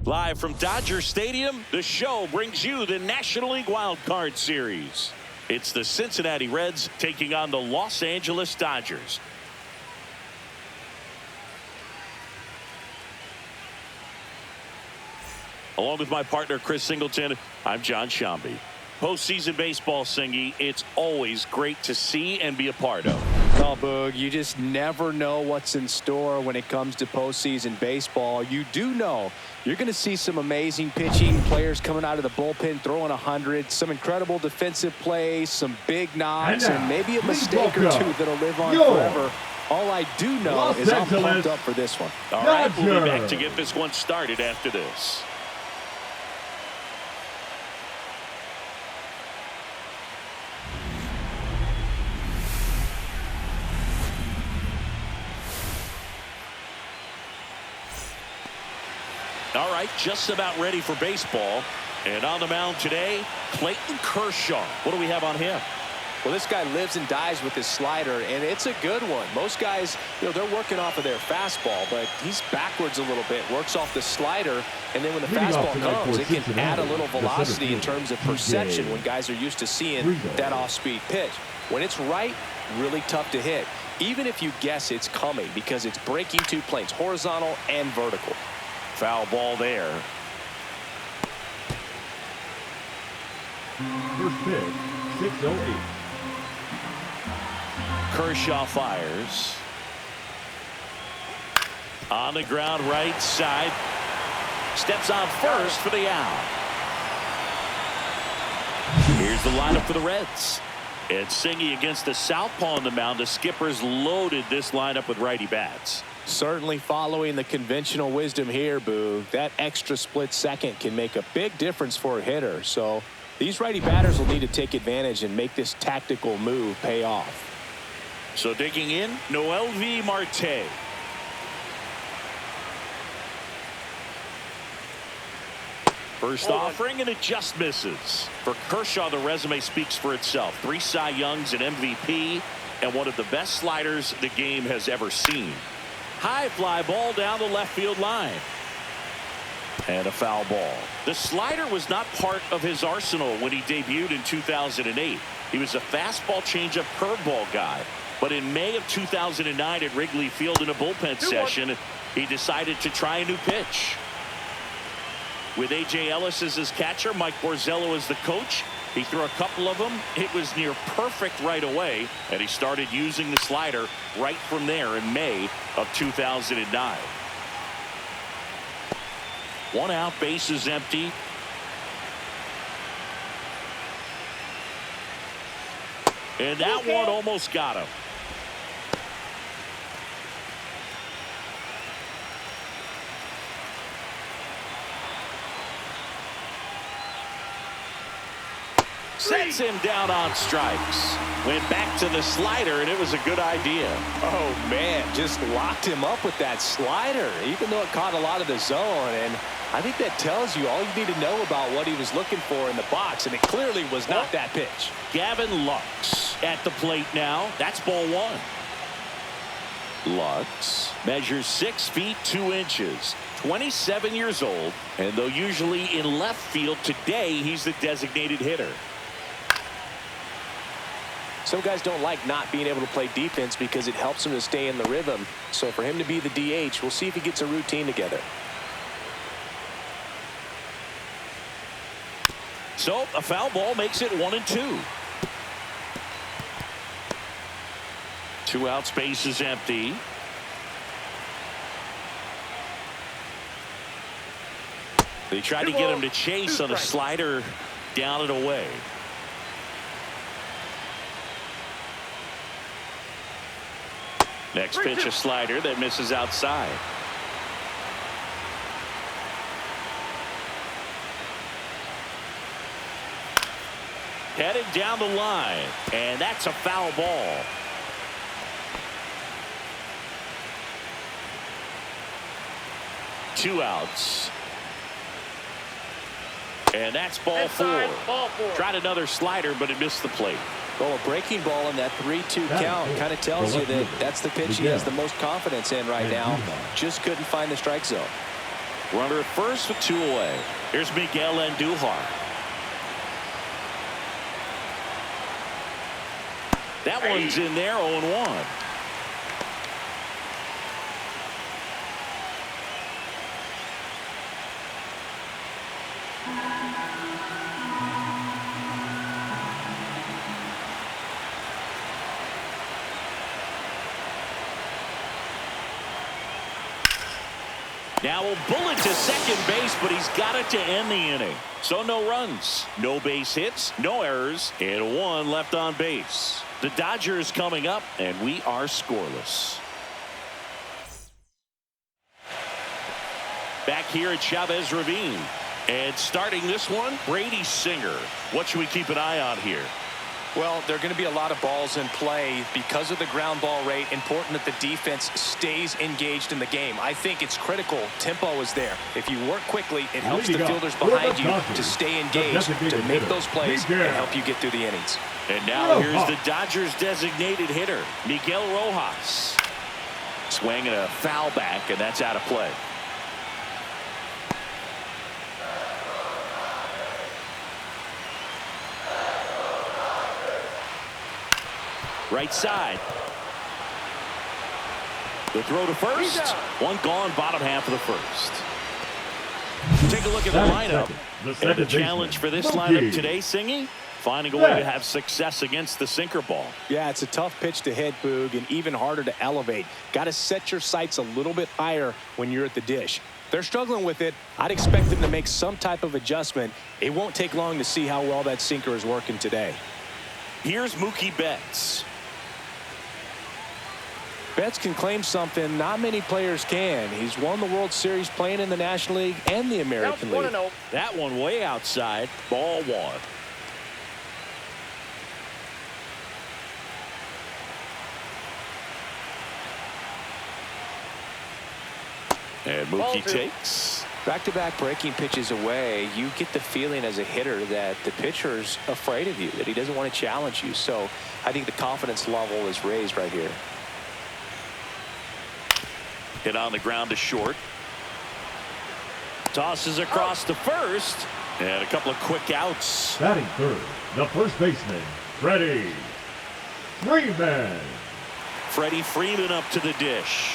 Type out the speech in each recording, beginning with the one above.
Live from Dodger Stadium, the show brings you the National League Wild Card Series. It's the Cincinnati Reds taking on the Los Angeles Dodgers. Along with my partner, Chris Singleton, I'm John Shambi. Postseason baseball, Singy, it's always great to see and be a part of. Oh, Boog, you just never know what's in store when it comes to postseason baseball. You do know you're going to see some amazing pitching, players coming out of the bullpen throwing 100, some incredible defensive plays, some big knocks, and maybe a mistake or two that'll live on forever. All I do know is I'm pumped up for this one. All right, we'll be back to get this one started after this. All right, just about ready for baseball. And on the mound today, Clayton Kershaw. What do we have on him? Well, this guy lives and dies with his slider, and it's a good one. Most guys, they're working off of their fastball, but he's backwards a little bit, works off the slider, and then when the fastball comes, it can add a little velocity in terms of perception when guys are used to seeing that off-speed pitch. When it's right, really tough to hit, even if you guess it's coming, because it's breaking two planes, horizontal and vertical. Foul ball there. First pitch, 6-0-8. Kershaw fires. On the ground, right side. Steps on first for the out. Here's the lineup for the Reds. And Singy against the southpaw on the mound. The skipper's loaded this lineup with righty bats. Certainly following the conventional wisdom here, Boo. That extra split second can make a big difference for a hitter. So these righty batters will need to take advantage and make this tactical move pay off. So digging in, Noel V. Marte. First offering, and it just misses. For Kershaw, the resume speaks for itself. 3 Cy Youngs, an MVP, and one of the best sliders the game has ever seen. High fly ball down the left field line. And a foul ball. The slider was not part of his arsenal when he debuted in 2008. He was a fastball changeup curveball guy. But in May of 2009 at Wrigley Field in a bullpen session, he decided to try a new pitch. With A.J. Ellis as his catcher, Mike Borzello as the coach, he threw a couple of them. It was near perfect right away, and he started using the slider right from there in May of 2009. 1 out, bases empty. And that one almost got him. Sets him down on strikes. Went back to the slider, and it was a good idea. Oh, man, just locked him up with that slider, even though it caught a lot of the zone. And I think that tells you all you need to know about what he was looking for in the box, and it clearly was not that pitch. Gavin Lux at the plate now. That's ball 1. Lux measures 6 feet 2 inches. 27 years old, and though usually in left field, today he's the designated hitter. Some guys don't like not being able to play defense because it helps them to stay in the rhythm. So for him to be the DH, we'll see if he gets a routine together. So a foul ball makes it 1-2. 2 outs, base is empty. They tried to get him to chase on a slider down and away. Next pitch, a slider that misses outside. Headed down the line, and that's a foul ball. Two outs. And that's ball 4. Tried another slider, but it missed the plate. Well, a breaking ball in that 3-2 count kind of tells you that that's the pitch he has the most confidence in right now. Just couldn't find the strike zone. Runner at first with 2 away. Here's Miguel Andujar. That one's in there, 0-1. Now a bullet to second base, but he's got it to end the inning. So no runs, no base hits, no errors, and 1 left on base. The Dodgers coming up, and we are scoreless. Back here at Chavez Ravine. And starting this one, Brady Singer. What should we keep an eye on here? Well, there are going to be a lot of balls in play because of the ground ball rate. Important that the defense stays engaged in the game. I think it's critical. Tempo is there. If you work quickly, it helps the fielders behind you to stay engaged, to make those plays, and help you get through the innings. And now here's the Dodgers designated hitter, Miguel Rojas. Swinging a foul back, and that's out of play. Right side. The throw to first. 1 gone, bottom half of the first. Take a look at the lineup. And the challenge for this lineup today, Singy, finding a way to have success against the sinker ball. Yeah, it's a tough pitch to hit, Boog, and even harder to elevate. Got to set your sights a little bit higher when you're at the dish. They're struggling with it. I'd expect them to make some type of adjustment. It won't take long to see how well that sinker is working today. Here's Mookie Betts. Betts can claim something not many players can. He's won the World Series playing in the National League and the American League. That one way outside. Ball 1. And Mookie takes. Back-to-back breaking pitches away, you get the feeling as a hitter that the pitcher's afraid of you, that he doesn't want to challenge you. So I think the confidence level is raised right here. Hit on the ground to short. Tosses across to first. And a couple of quick outs. Batting third, the first baseman, Freddie Freeman. Freddie Freeman up to the dish.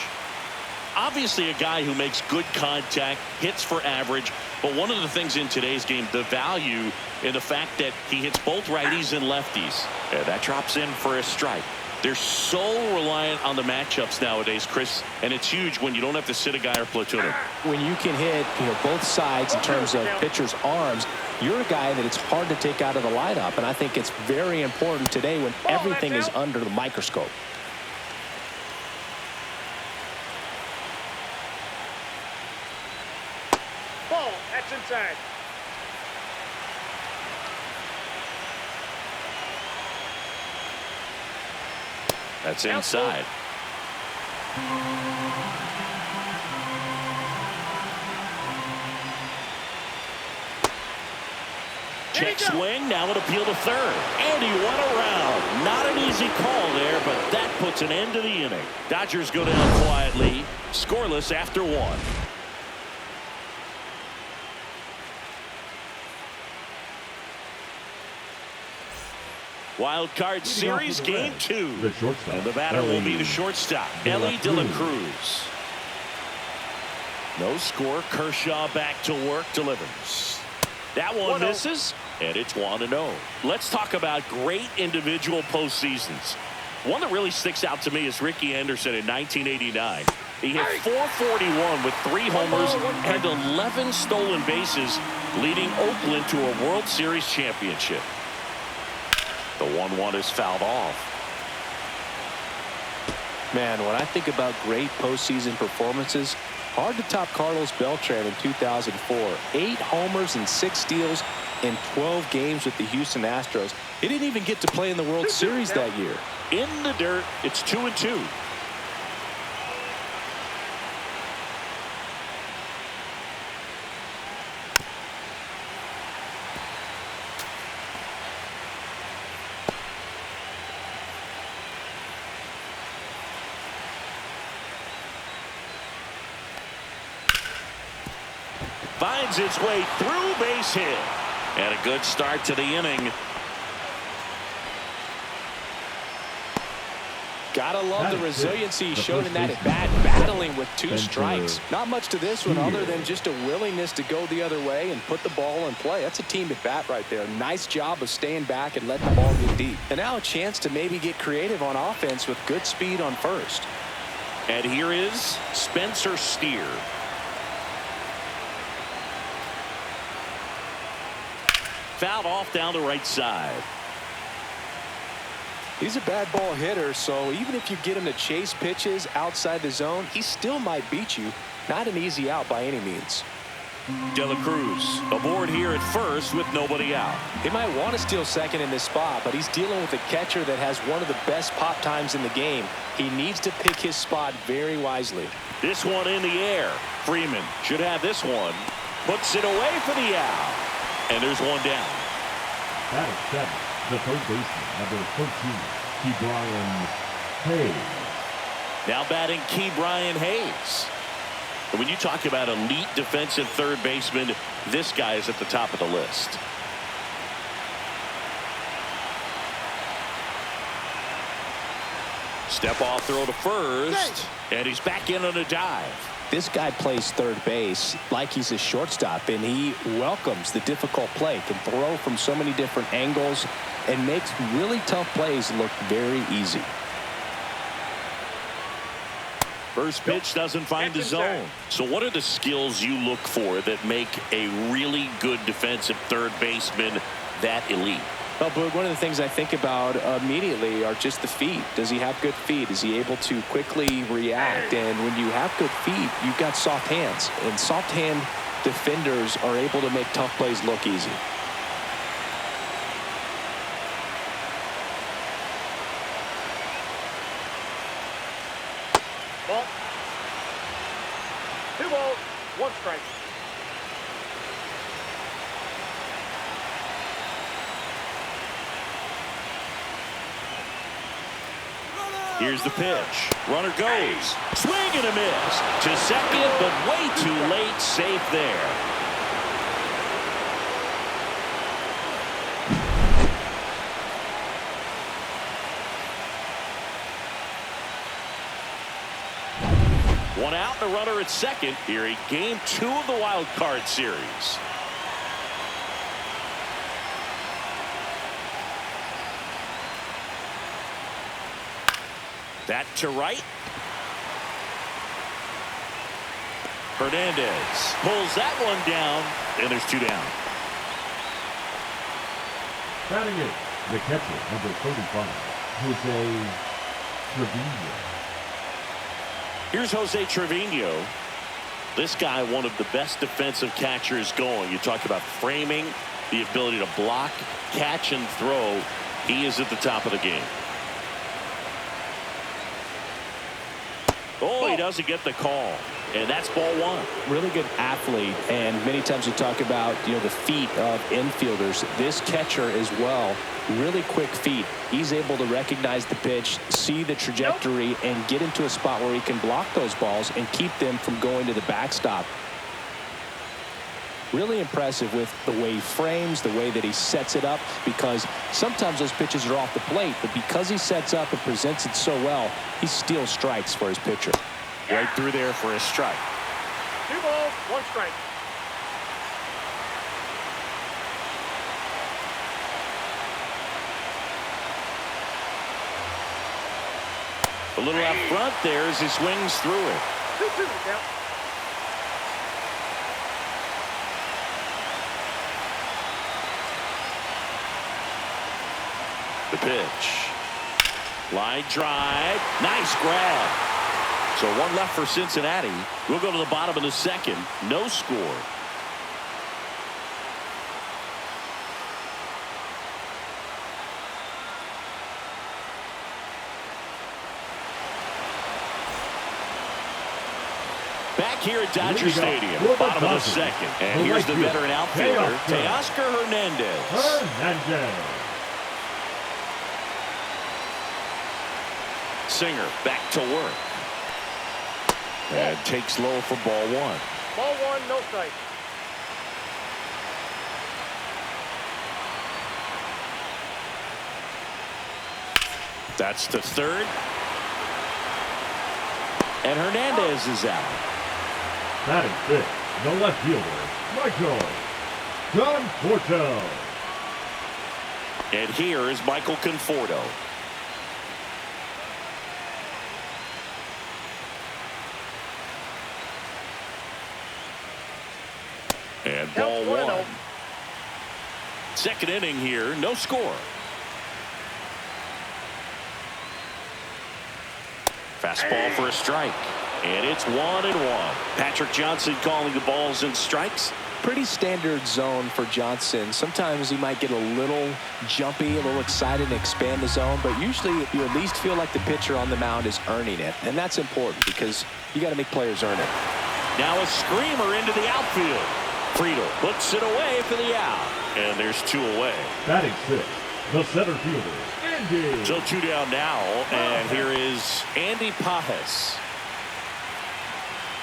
Obviously a guy who makes good contact, hits for average, but one of the things in today's game, the value in the fact that he hits both righties and lefties. And that drops in for a strike. They're so reliant on the matchups nowadays, Chris, and it's huge when you don't have to sit a guy or platoon him. When you can hit, both sides in terms of pitchers' arms, you're a guy that it's hard to take out of the lineup, and I think it's very important today when everything is under the microscope. Ball, that's inside. That's inside. Check swing, now an appeal to third. And he went around. Not an easy call there, but that puts an end to the inning. Dodgers go down quietly, scoreless after 1. Wild card series game 2. The shortstop. And the batter will be the shortstop, Ellie De La Cruz. No score. Kershaw back to work, delivers. That one misses, and it's 1-0. Let's talk about great individual postseasons. One that really sticks out to me is Ricky Anderson in 1989. He hit .441 with 3 homers and 11 stolen bases, leading Oakland to a World Series championship. The 1-1 is fouled off. Man, when I think about great postseason performances, hard to top Carlos Beltran in 2004. 8 homers and 6 steals in 12 games with the Houston Astros. He didn't even get to play in the World Series that year. In the dirt, it's 2-2. finds its way through, base hit. And a good start to the inning. Gotta love the resiliency shown in that at bat, battling with 2 strikes. Not much to this one other than just a willingness to go the other way and put the ball in play. That's a team at bat right there. Nice job of staying back and letting the ball get deep. And now a chance to maybe get creative on offense with good speed on first. And here is Spencer Steer. Fouled off down the right side. He's a bad ball hitter, so even if you get him to chase pitches outside the zone, he still might beat you. Not an easy out by any means. De La Cruz aboard here at first with nobody out. He might want to steal second in this spot, but he's dealing with a catcher that has one of the best pop times in the game. He needs to pick his spot very wisely. This one in the air. Freeman should have this one. Puts it away for the out. And there's one down. That is 7. The third baseman, number 13, Key Brian Hayes. Now batting Key Brian Hayes. And when you talk about elite defensive third baseman, this guy is at the top of the list. Step off throw to first. And he's back in on a dive. This guy plays third base like he's a shortstop, and he welcomes the difficult play, can throw from so many different angles, and makes really tough plays look very easy. First pitch doesn't find the zone. So what are the skills you look for that make a really good defensive third baseman that elite? Well, Boog, one of the things I think about immediately are just the feet. Does he have good feet? Is he able to quickly react? And when you have good feet, you've got soft hands. And soft hand defenders are able to make tough plays look easy. Ball. 2 balls, 1 strike. Here's the pitch. Runner goes. Swing and a miss. To second, but way too late. Safe there. One out and a runner at second here in game 2 of the wild card series. That to right. Hernandez pulls that one down, and there's 2 down. Batting it, the catcher, number 35, Jose Trevino. Here's Jose Trevino. This guy, one of the best defensive catchers going. You talk about framing, the ability to block, catch, and throw. He is at the top of the game. Oh, he doesn't get the call. And that's ball 1. Really good athlete, and many times we talk about, the feet of infielders. This catcher as well, really quick feet. He's able to recognize the pitch, see the trajectory, and get into a spot where he can block those balls and keep them from going to the backstop. Really impressive with the way he frames, the way that he sets it up, because sometimes those pitches are off the plate, but because he sets up and presents it so well, he steals strikes for his pitcher. Right through there for a strike. 2 balls, 1 strike. A little out front there as he swings through it. 2-2 count. The pitch. Line drive. Nice grab. So 1 left for Cincinnati. We'll go to the bottom of the 2nd. No score. Back here at Dodger Stadium, bottom of the 2nd. And here's the veteran outfielder, Teoscar Hernandez. Singer back to work. And takes low for ball 1. Ball 1, no strike. That's to third. And Hernandez is out. Batting fifth, the left fielder, Michael Conforto. And here is Michael Conforto. And ball one. Second inning here, no score. Fastball for a strike. And it's 1-1. Patrick Johnson calling the balls and strikes. Pretty standard zone for Johnson. Sometimes he might get a little jumpy, a little excited and expand the zone, but usually you at least feel like the pitcher on the mound is earning it. And that's important because you got to make players earn it. Now a screamer into the outfield. Friedel puts it away for the out. And there's 2 away. Batting sixth, the center fielder, Andy. So 2 down now, and here is Andy Pages.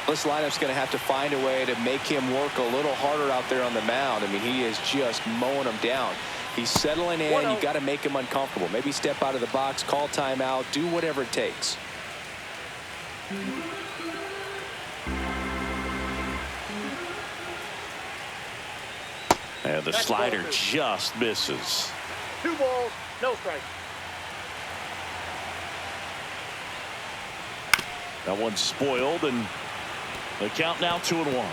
This lineup's going to have to find a way to make him work a little harder out there on the mound. I mean, he is just mowing them down. He's settling in. You got to make him uncomfortable. Maybe step out of the box, call timeout, do whatever it takes. And the slider just misses. 2 balls, no strikes. That one's spoiled, and the count now 2-1.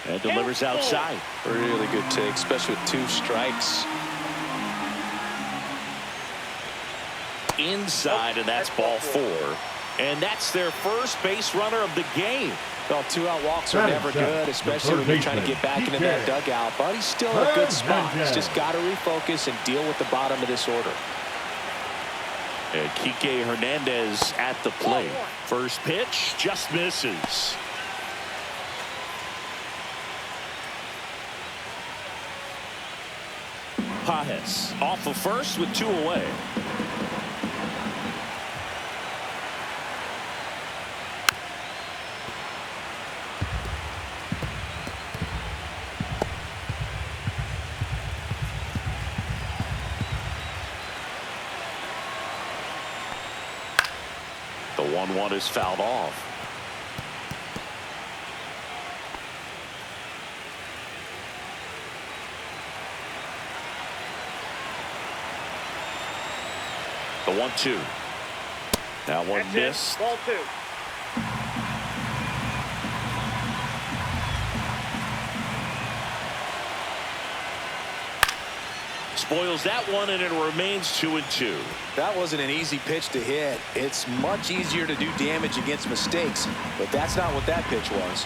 And delivers outside. Really good take, especially with 2 strikes. Inside, and that's ball 4. And that's their first base runner of the game. Well, 2-out walks are never good, especially when you're trying to get back into that dugout. But he's still in a good spot. He's just got to refocus and deal with the bottom of this order. And Kike Hernandez at the plate. First pitch just misses. Pages off of first with 2 away. The 1-1 is fouled off. The 1-2. That one missed. Ball 2. Spoils that one, and it remains 2-2. That wasn't an easy pitch to hit. It's much easier to do damage against mistakes, but that's not what that pitch was.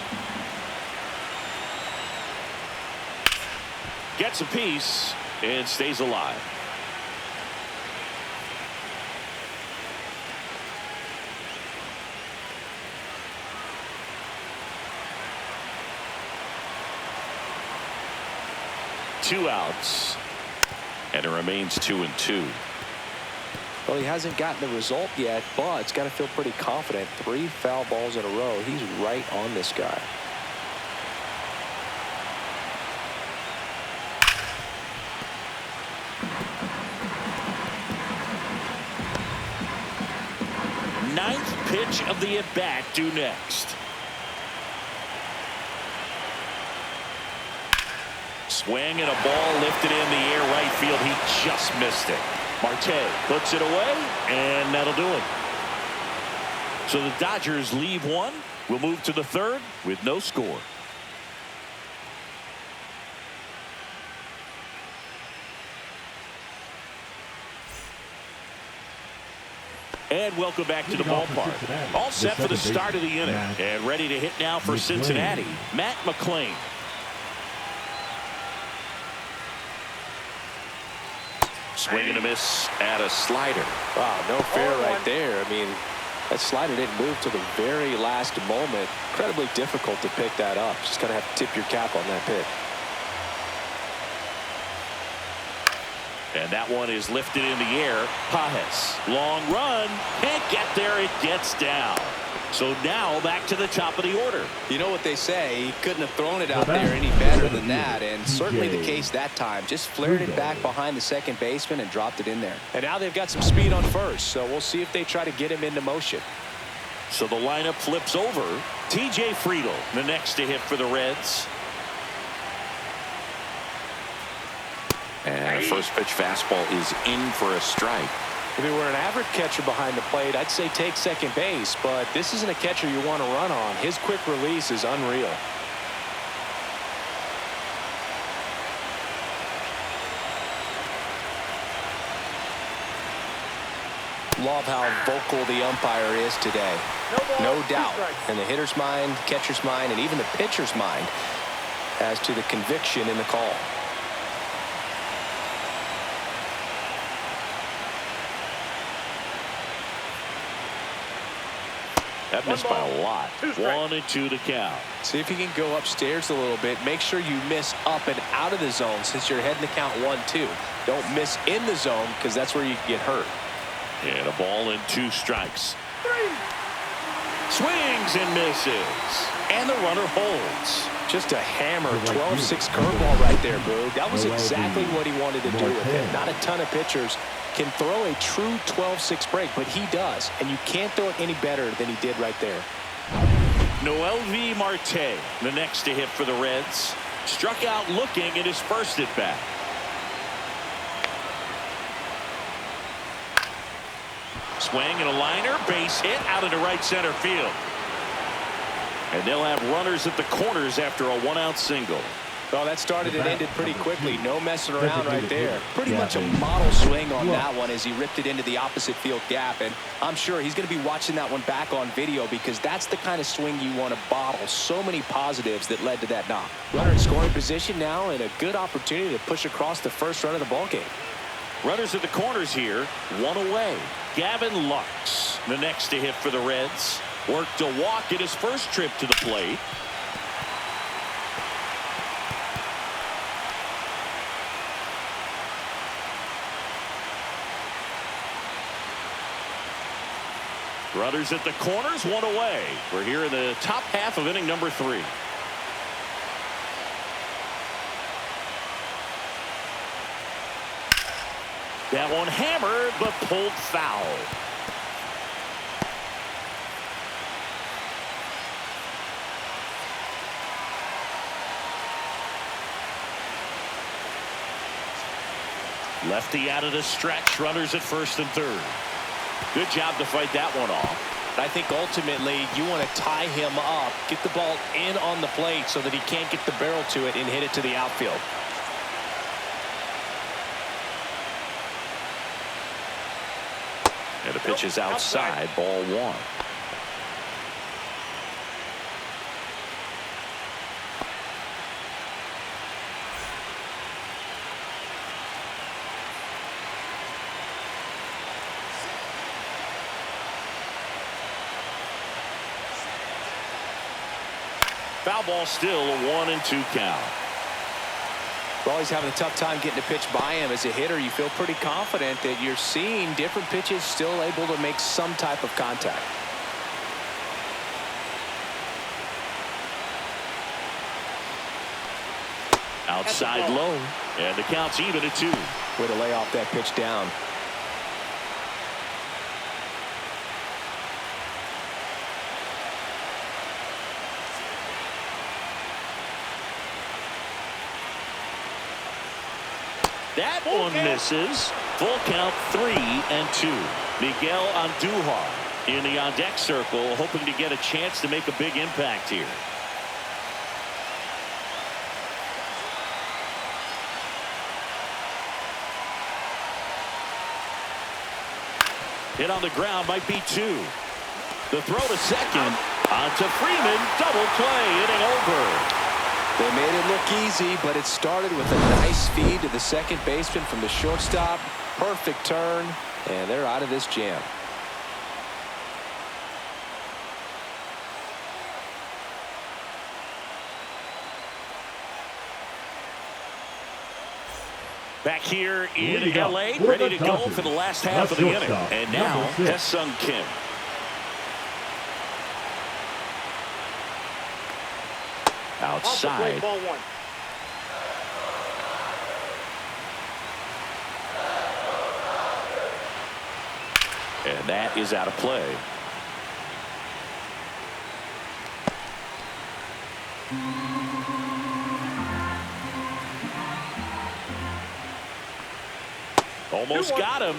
Gets a piece and stays alive. Two outs, and it remains 2-2. Well, he hasn't gotten the result yet, but it's got to feel pretty confident. 3 foul balls in a row. He's right on this guy. Ninth pitch of the at-bat due next. Swing and a ball lifted in the air right field. He just missed it. Marte puts it away, and that'll do it. So the Dodgers leave one. We'll move to the third with no score. And welcome back to the ballpark. All set for the start of the inning. And ready to hit now for Cincinnati, Matt McClain. Swing and a miss at a slider. Wow, no fair right there. I mean, that slider didn't move to the very last moment. Incredibly difficult to pick that up. Just kind of have to tip your cap on that pitch. And that one is lifted in the air. Pajes, long run, can't get there. It gets down. So now back to the top of the order. You know what they say, he couldn't have thrown it out there any better than that, and certainly the case that time. Just flared it back behind the second baseman and dropped it in there. And now they've got some speed on first, so we'll see if they try to get him into motion. So the lineup flips over. TJ Friedl, the next to hit for the Reds. And a first pitch fastball is in for a strike. If he were an average catcher behind the plate, I'd say take second base, but this isn't a catcher you want to run on. His quick release is unreal. Love how vocal the umpire is today. No doubt. In the hitter's mind, catcher's mind, and even the pitcher's mind as to the conviction in the call. That missed by a lot. 1-2 to count. See if you can go upstairs a little bit. Make sure you miss up and out of the zone since you're heading to count 1-2. Don't miss in the zone because that's where you can get hurt. And a ball and 2 strikes. Swings and misses. And the runner holds. Just a hammer 12-6 curveball right there, Boog. That was exactly what he wanted to do with it. Not a ton of pitchers can throw a true 12-6 break, but he does, and you can't throw it any better than he did right there. Noelvi Marte, the next to hit for the Reds. Struck out looking at his first at bat. Swing and a liner, base hit out into right center field. And they'll have runners at the corners after a 1-out single. Well, that started and ended pretty quickly. No messing around right there. Pretty much a model swing on that one as he ripped it into the opposite field gap. And I'm sure he's going to be watching that one back on video because that's the kind of swing you want to bottle. So many positives that led to that knock. Runner in scoring position now and a good opportunity to push across the first run of the ballgame. Runners at the corners here. 1 away. Gavin Lux, the next to hit for the Reds. Worked a walk at his first trip to the plate. Runners at the corners, 1 away. We're here in the top half of inning number 3. That one hammered, but pulled foul. Lefty out of the stretch. Runners at first and third. Good job to fight that one off. I think ultimately you want to tie him up, get the ball in on the plate so that he can't get the barrel to it and hit it to the outfield. And the pitch is outside, ball 1. Foul ball, still a 1-2 count. Well, he's having a tough time getting a pitch by him. As a hitter, you feel pretty confident that you're seeing different pitches still able to make some type of contact. Outside low, and the count's even at 2. Way to lay off that pitch down. That one misses. Full count, 3-2. Miguel Andujar in the on-deck circle, hoping to get a chance to make a big impact here. Hit on the ground, might be 2. The throw to second. On to Freeman. Double play. Inning over. They made it look easy, but it started with a nice feed to the second baseman from the shortstop. Perfect turn, and they're out of this jam. Back here in L.A., ready to go for the last half of the inning. And now, Ha-Seong Kim. Outside. Ball one. And that is out of play. Almost got him.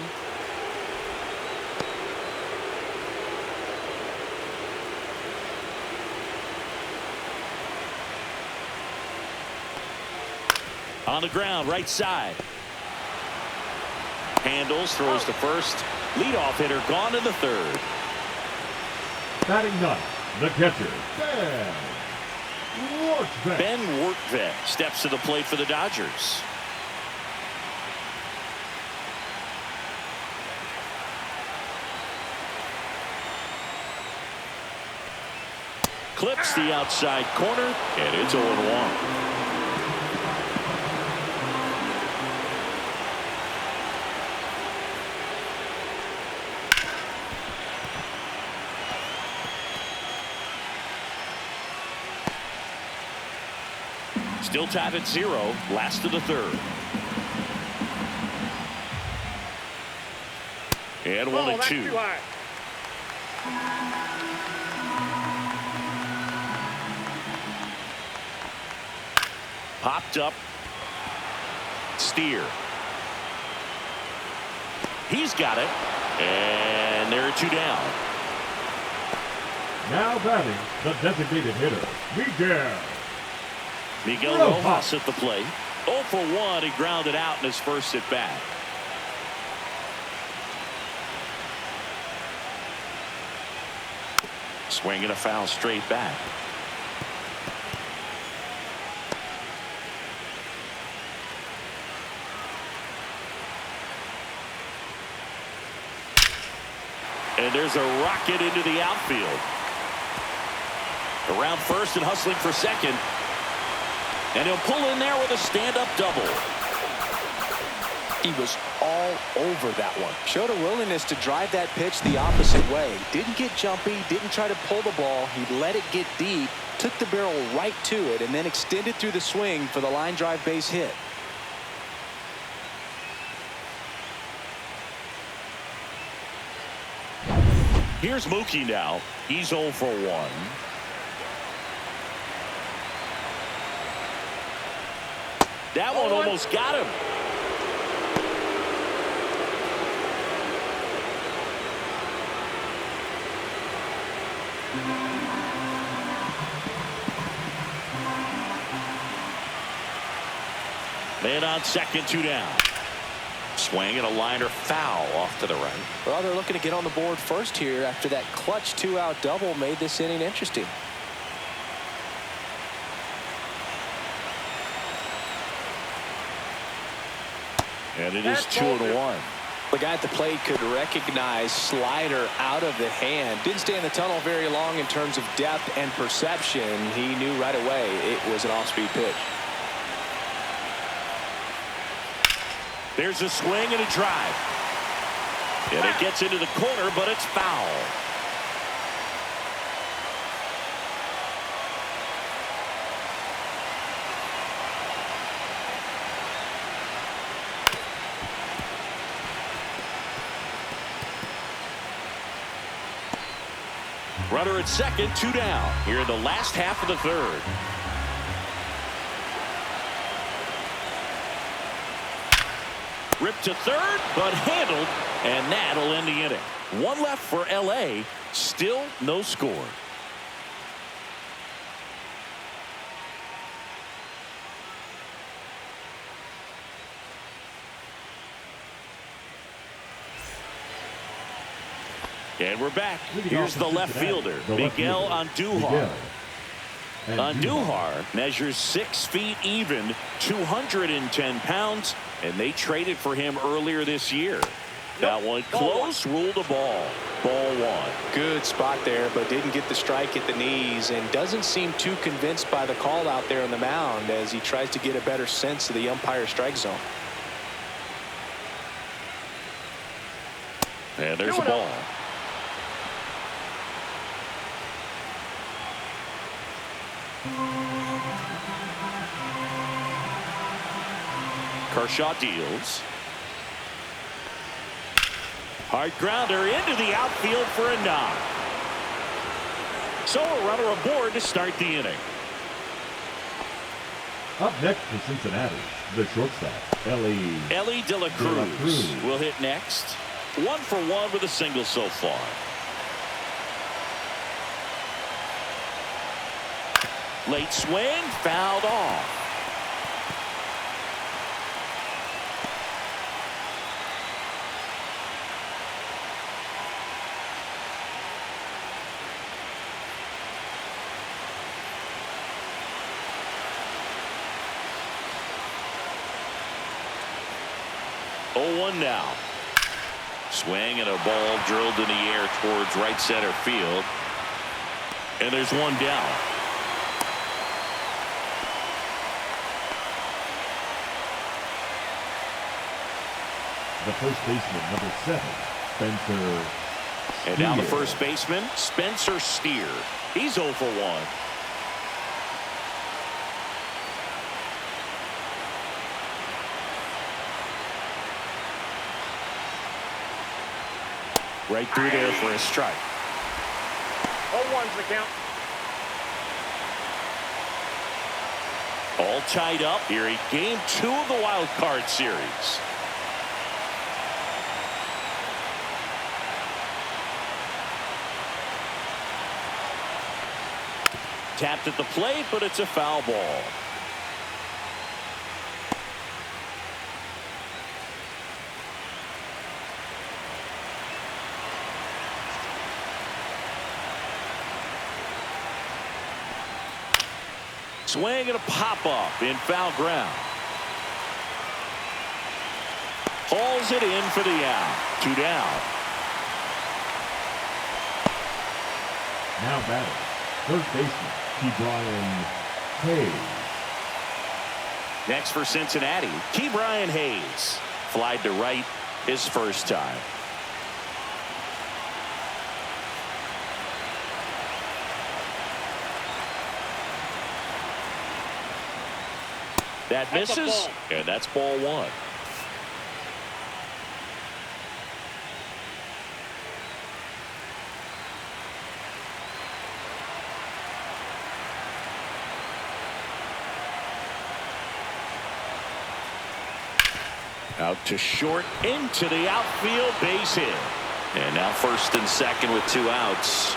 On the ground, right side. Handles, throws to first. Leadoff hitter gone in the third. Batting ninth, the catcher, Ben Workvet steps to the plate for the Dodgers. Clips the outside corner, and it's 0-1. Still tied at 0, last of the third. And 1-2. Popped up. Steer. He's got it. And there are 2 down. Now batting, the designated hitter, Miguel Rojas at the plate. 0 for 1. He grounded out in his first at bat. Swinging a foul straight back. And there's a rocket into the outfield. Around first and hustling for second. And he'll pull in there with a stand-up double. He was all over that one. Showed a willingness to drive that pitch the opposite way. Didn't get jumpy, didn't try to pull the ball. He let it get deep, took the barrel right to it, and then extended through the swing for the line drive base hit. Here's Mookie now. He's 0 for 1. That one almost got him. Man on second, 2 down. Swing and a liner foul off to the right. Well, they're looking to get on the board first here after that clutch 2-out double made this inning interesting. And it is 2-1. The guy at the plate could recognize slider out of the hand. Didn't stay in the tunnel very long in terms of depth and perception. He knew right away it was an off-speed pitch. There's a swing and a drive. And it gets into the corner, but it's foul. Runner at second, 2 down. Here in the last half of the third. Ripped to third, but handled, and that'll end the inning. 1 left for L.A., still no score. And we're back. Here's the left fielder, Miguel Andujar. Andujar measures 6 feet even, 210 pounds, and they traded for him earlier this year. That one close, ruled a ball. Ball 1. Good spot there, but didn't get the strike at the knees and doesn't seem too convinced by the call out there on the mound as he tries to get a better sense of the umpire's strike zone. And there's a ball. Kershaw deals. Hard grounder into the outfield for a knock. So a runner aboard to start the inning. Up next for Cincinnati, the shortstop, Ellie De La Cruz will hit next. 1 for 1 with a single so far. Late swing, fouled off. Oh, 1 now. Swing and a ball drilled in the air towards right center field. And there's 1 down. the first baseman, number 7, Spencer. And now the first baseman, Spencer Steer. He's 0 for 1. Right through there for a strike. 0-1's the count. All tied up here in game 2 of the wild card series. Tapped at the plate, but it's a foul ball. Swing and a pop-up in foul ground. Hauls it in for the out. 2 down. Now batting, first baseman, Ke'Bryan Hayes. Next for Cincinnati, Ke'Bryan Hayes. Flied to right his first time. That misses, and that's ball 1. Out to short, into the outfield, base hit. And now first and second with 2 outs.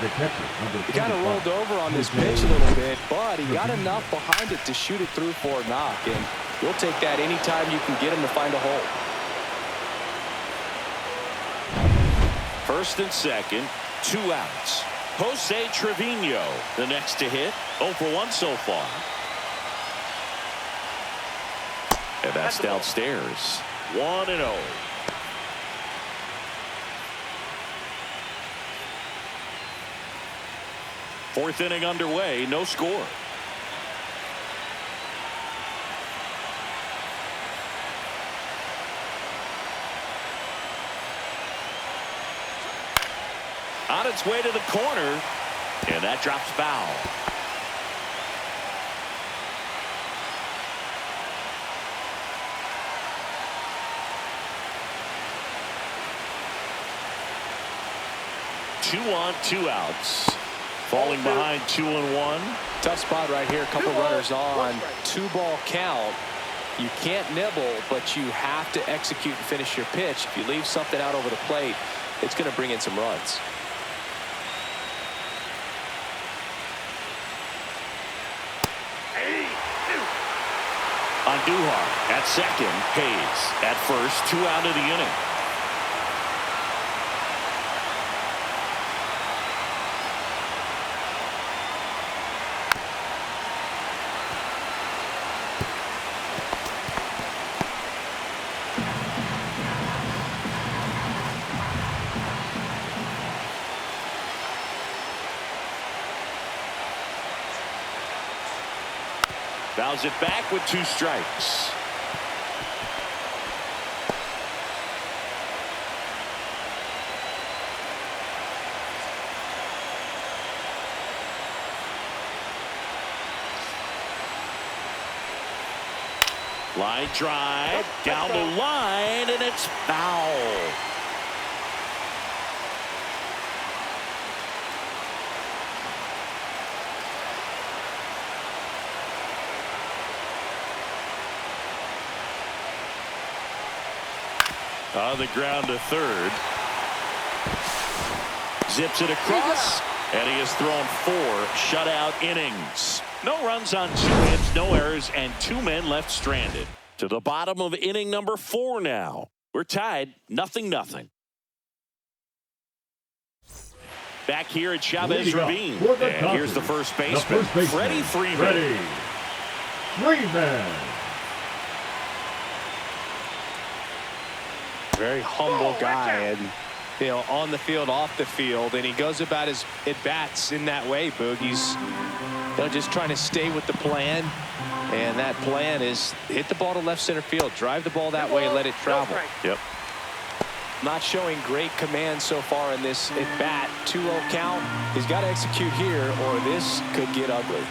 The catcher, number He kind of 25, rolled over on this pitch a little bit, but he got enough behind it to shoot it through for a knock, and you'll take that anytime you can get him to find a hole. First and second, 2 outs. Jose Trevino, the next to hit. 0 for 1 so far. And that's downstairs. 1-0. Fourth inning underway, no score. On its way to the corner, and that drops foul. Two on, 2 outs. Falling behind 2-1. Tough spot right here. A couple runners on. 2-ball count. You can't nibble, but you have to execute and finish your pitch. If you leave something out over the plate, it's going to bring in some runs. Andujar at second. Hayes at first. 2 out of the inning. Fouls it back with 2 strikes. Line drive down the line, and it's foul. On the ground to third. Zips it across, and he has thrown 4 shutout innings. No runs on 2 hits, no errors, and 2 men left stranded. To the bottom of inning number 4 now. We're tied, 0-0. Back here at Chavez Ravine. And here's the first baseman, Freddie Freeman. Very humble guy, and on the field, off the field, and he goes about his at-bats in that way, Boog. He's just trying to stay with the plan, and that plan is hit the ball to left center field, drive the ball that way, let it travel. Yep. Not showing great command so far in this at-bat. 2-0 count. He's got to execute here, or this could get ugly.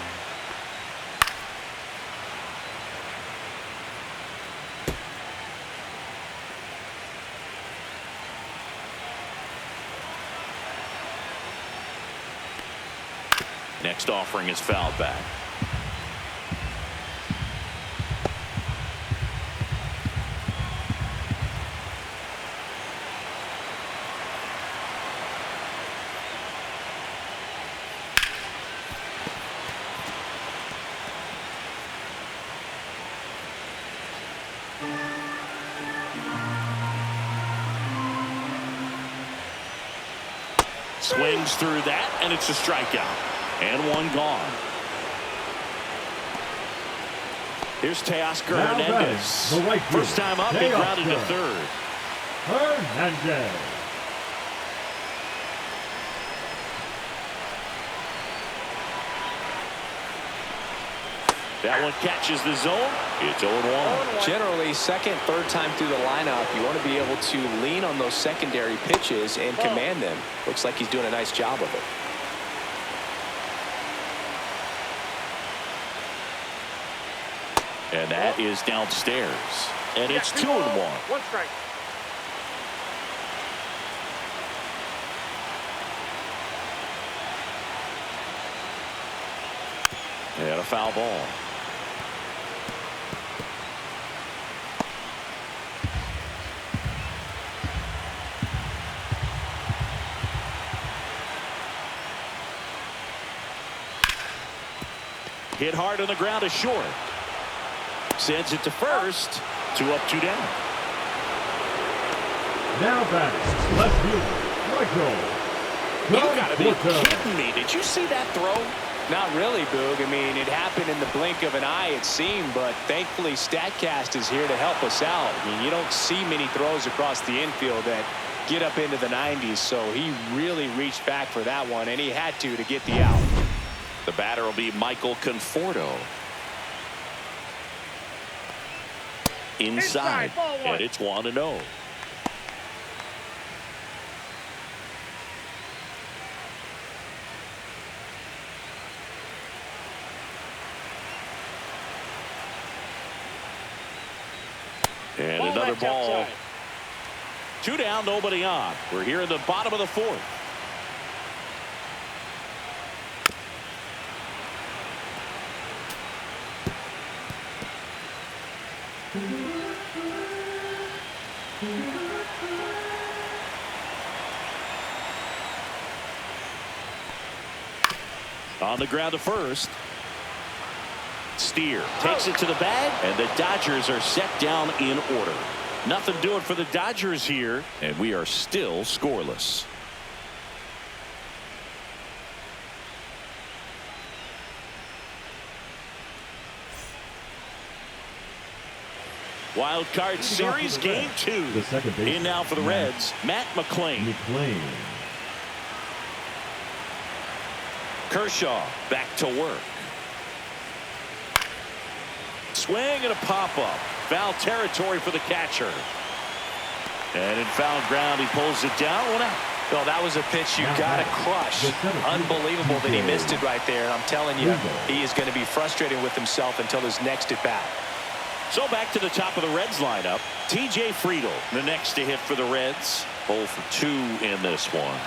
Next offering is fouled back. Swings through that, and it's a strikeout. And 1 gone. Here's Teoscar Hernandez. First time up, he grounded to third. Hernandez. That one catches the zone. It's 0-1. Generally, second, third time through the lineup, you want to be able to lean on those secondary pitches and command them. Looks like he's doing a nice job of it. And that is downstairs. And it's 2-1. 1 strike. And a foul ball. Hit hard on the ground is short. Sends it to first. 2 up, 2 down. Now back, left fielder, Michael. You gotta be kidding me. Did you see that throw? Not really, Boog. I mean, it happened in the blink of an eye, it seemed, but thankfully StatCast is here to help us out. I mean, you don't see many throws across the infield that get up into the 90s, so he really reached back for that one, and he had to get the out. The batter will be Michael Conforto. Inside, and it's 1-0. And another ball. 2 down, nobody on. We're here in the bottom of the 4th. On the ground to first. Steer takes it to the bag, and the Dodgers are set down in order. Nothing doing for the Dodgers here, and we are still scoreless. Wild card series game 2. In now for the Reds, Matt McClain. Kershaw back to work. Swing and a pop-up. Foul territory for the catcher. And in foul ground, he pulls it down. 1 out. Well, that was a pitch you got to crush. Unbelievable that he missed it right there. And I'm telling you, he is going to be frustrated with himself until his next at-bat. So back to the top of the Reds lineup. T.J. Friedl, the next to hit for the Reds. 0 for 2 in this one.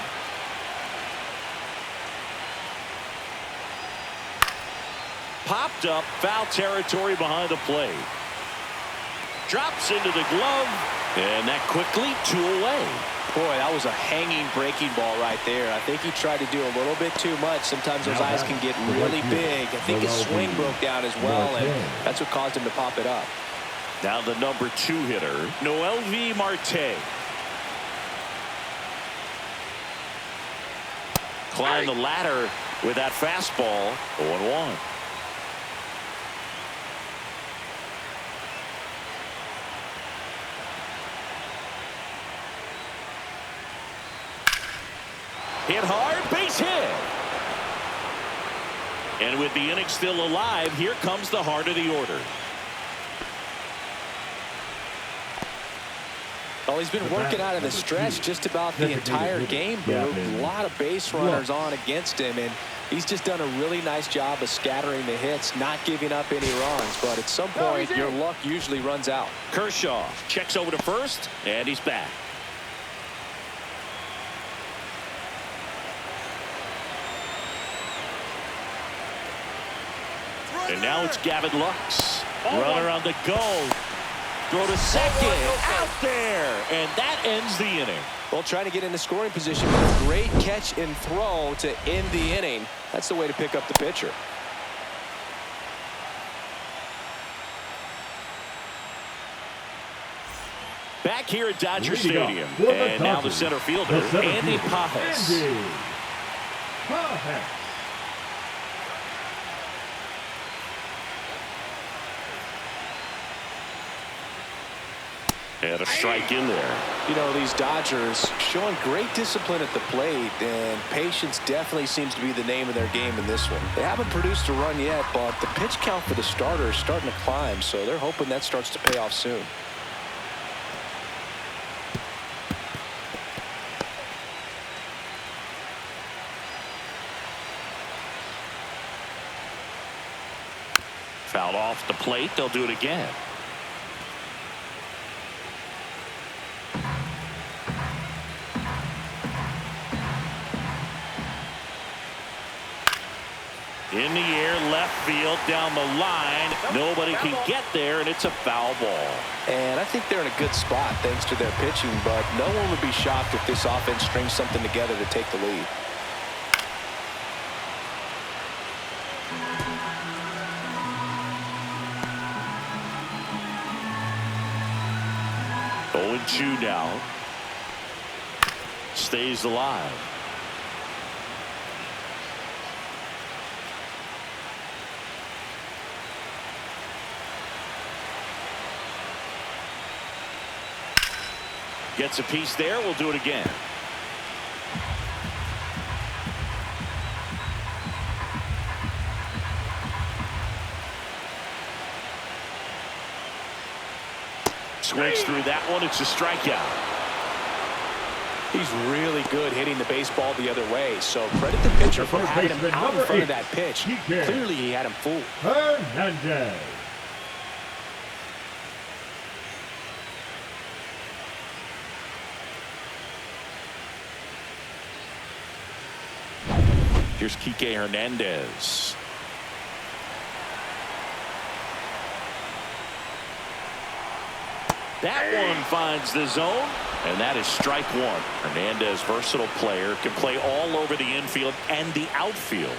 Popped up, foul territory behind the plate. Drops into the glove, and that quickly 2 away. Boy, that was a hanging breaking ball right there. I think he tried to do a little bit too much. Sometimes those eyes can get really big. I think his swing broke down as well, and that's what caused him to pop it up. Now the number 2 hitter, Noelvi Marte. Climb the ladder with that fastball. 0-1. Hit hard, base hit. And with the inning still alive, here comes the heart of the order. Well, he's been working out of the stretch just about the entire game, bro. A lot of base runners on against him, and he's just done a really nice job of scattering the hits, not giving up any runs. But at some point, your luck usually runs out. Kershaw checks over to first, and he's back. And now it's Gavin Lux. Runner on the go. Throw to second. Out there. And that ends the inning. Well, trying to get into scoring position, but a great catch and throw to end the inning. That's the way to pick up the pitcher. Back here at Dodger Stadium. And now the center fielder, Andy Pages. And a strike in there. You know, these Dodgers showing great discipline at the plate, and patience definitely seems to be the name of their game in this one. They haven't produced a run yet, but the pitch count for the starter is starting to climb, so they're hoping that starts to pay off soon. Fouled off the plate. They'll do it again. In the air, left field, down the line. Nobody can get there, and it's a foul ball. And I think they're in a good spot thanks to their pitching, but no one would be shocked if this offense strings something together to take the lead. Oh, 0-2 now. Stays alive. Gets a piece there. We'll do it again. Swings through that one. It's a strikeout. He's really good hitting the baseball the other way, so credit the pitcher for having him out in front of that pitch. Clearly, he had him fooled. Hernandez. Here's Kike Hernandez. That one finds the zone, and that is strike one. Hernandez, versatile player, can play all over the infield and the outfield.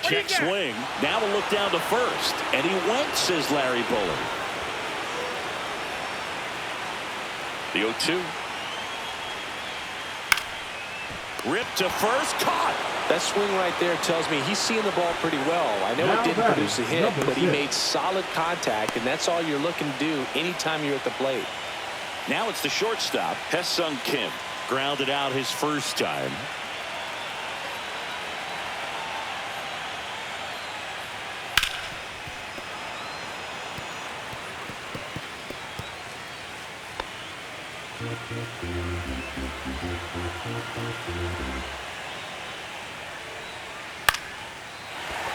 Check swing. Now to look down to first, and he went, says Larry Bullard. The 0-2. Ripped to first, caught. That swing right there tells me he's seeing the ball pretty well. I know it didn't produce a hit, but he made solid contact, and that's all you're looking to do anytime you're at the plate. Now it's the shortstop, Hesung Kim. Grounded out his first time.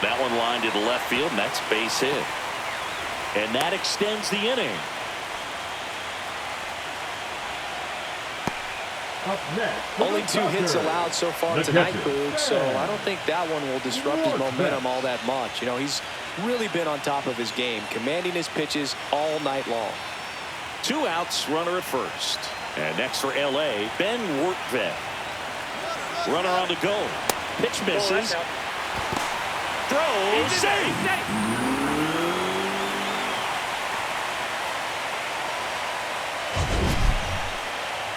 That one lined into left field, and that's base hit. And that extends the inning. Only 2 hits allowed so far tonight, Boog, so I don't think that one will disrupt his momentum all that much. You know, he's really been on top of his game, commanding his pitches all night long. 2 outs, runner at first. And next for L.A., Ben Workvet. Runner on the go. Pitch misses. Throw, save.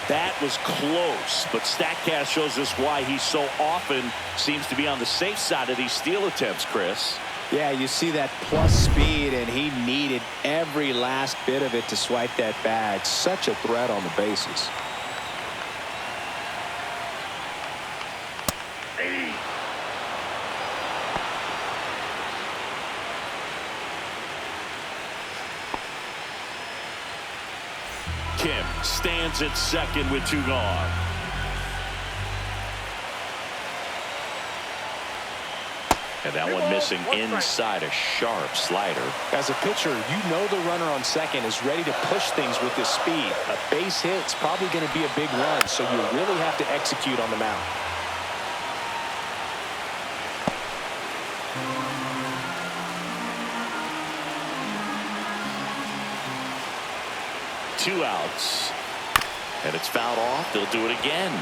That was close, but StatCast shows us why he so often seems to be on the safe side of these steal attempts, Chris. Yeah, you see that plus speed, and he needed every last bit of it to swipe that bag. Such a threat on the bases. Kim stands at second with 2 gone. And that one missing inside, a sharp slider. As a pitcher, you know the runner on second is ready to push things with his speed. A base hit's probably going to be a big run, so you really have to execute on the mound. Two outs. And it's fouled off. They'll do it again.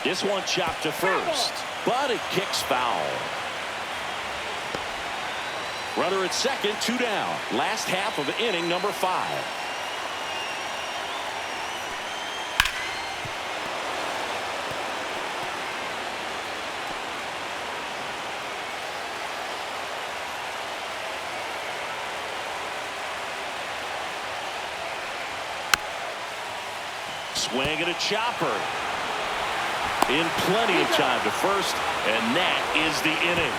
This one chopped to first, but it kicks foul. Runner at second, 2 down. Last half of inning number 5. Swing and a chopper. In plenty of time to first, and that is the inning.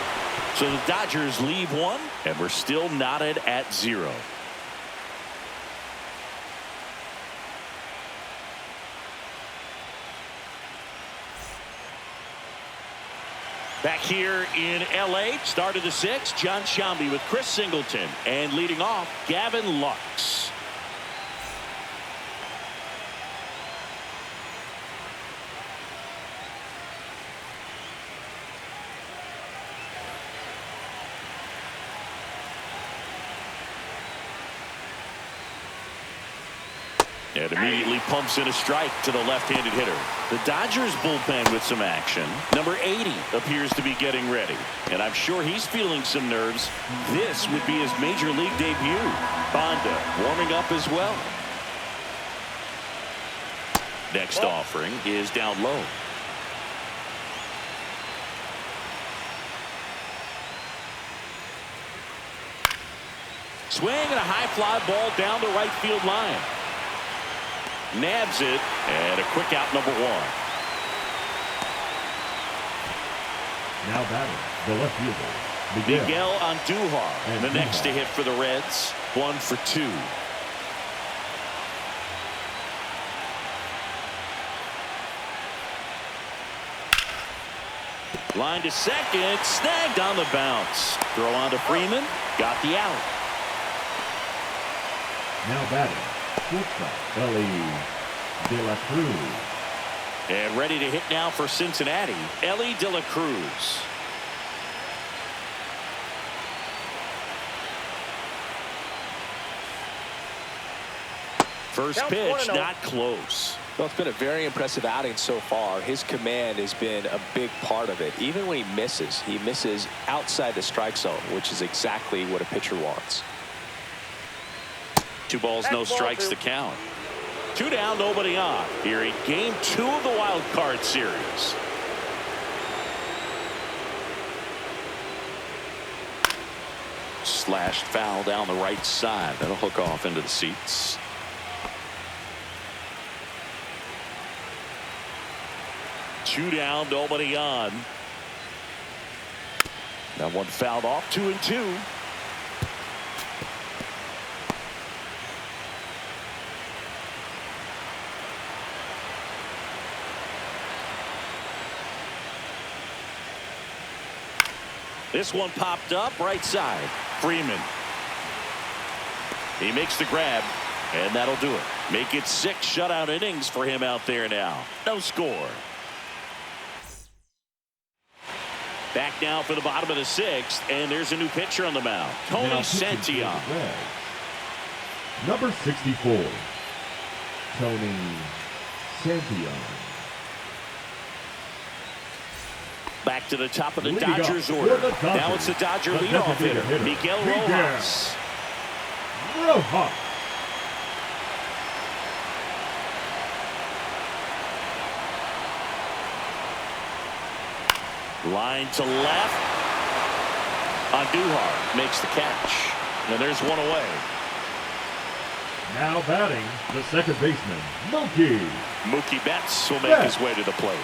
So the Dodgers leave 1, and we're still knotted at 0. Back here in L.A., start of the 6th, John Sciambi with Chris Singleton, and leading off, Gavin Lux. And immediately pumps in a strike to the left-handed hitter. The Dodgers bullpen with some action. Number 80 appears to be getting ready. And I'm sure he's feeling some nerves. This would be his major league debut. Bonda warming up as well. Next offering is down low. Swing and a high fly ball down the right field line. Nabs it, and a quick out, number 1. Now batting, the left fielder, Miguel Andujar, the next to hit for the Reds. 1 for 2. Line to second, snagged on the bounce. Throw on to Freeman, got the out. Now batting, shortstop, Ellie De La Cruz. And ready to hit now for Cincinnati, Ellie De La Cruz. First pitch, not close. Well, it's been a very impressive outing so far. His command has been a big part of it. Even when he misses outside the strike zone, which is exactly what a pitcher wants. 2 balls, no strikes to count. 2 down, nobody on. Here in game 2 of the wild card series. Slashed foul down the right side. That'll hook off into the seats. 2 down, nobody on. That one fouled off. 2-2. This one popped up right side. Freeman. He makes the grab, and that'll do it. Make it 6 shutout innings for him out there now. No score. Back now for the bottom of the 6th, and there's a new pitcher on the mound. Tony Santillan. Number 64, Tony Santillan. Back to the top of the Dodgers order. Now it's the Dodger leadoff hitter, Miguel Rojas. Line to left. Andujar makes the catch. And there's one away. Now batting, the second baseman, Mookie Betts will make his way to the plate.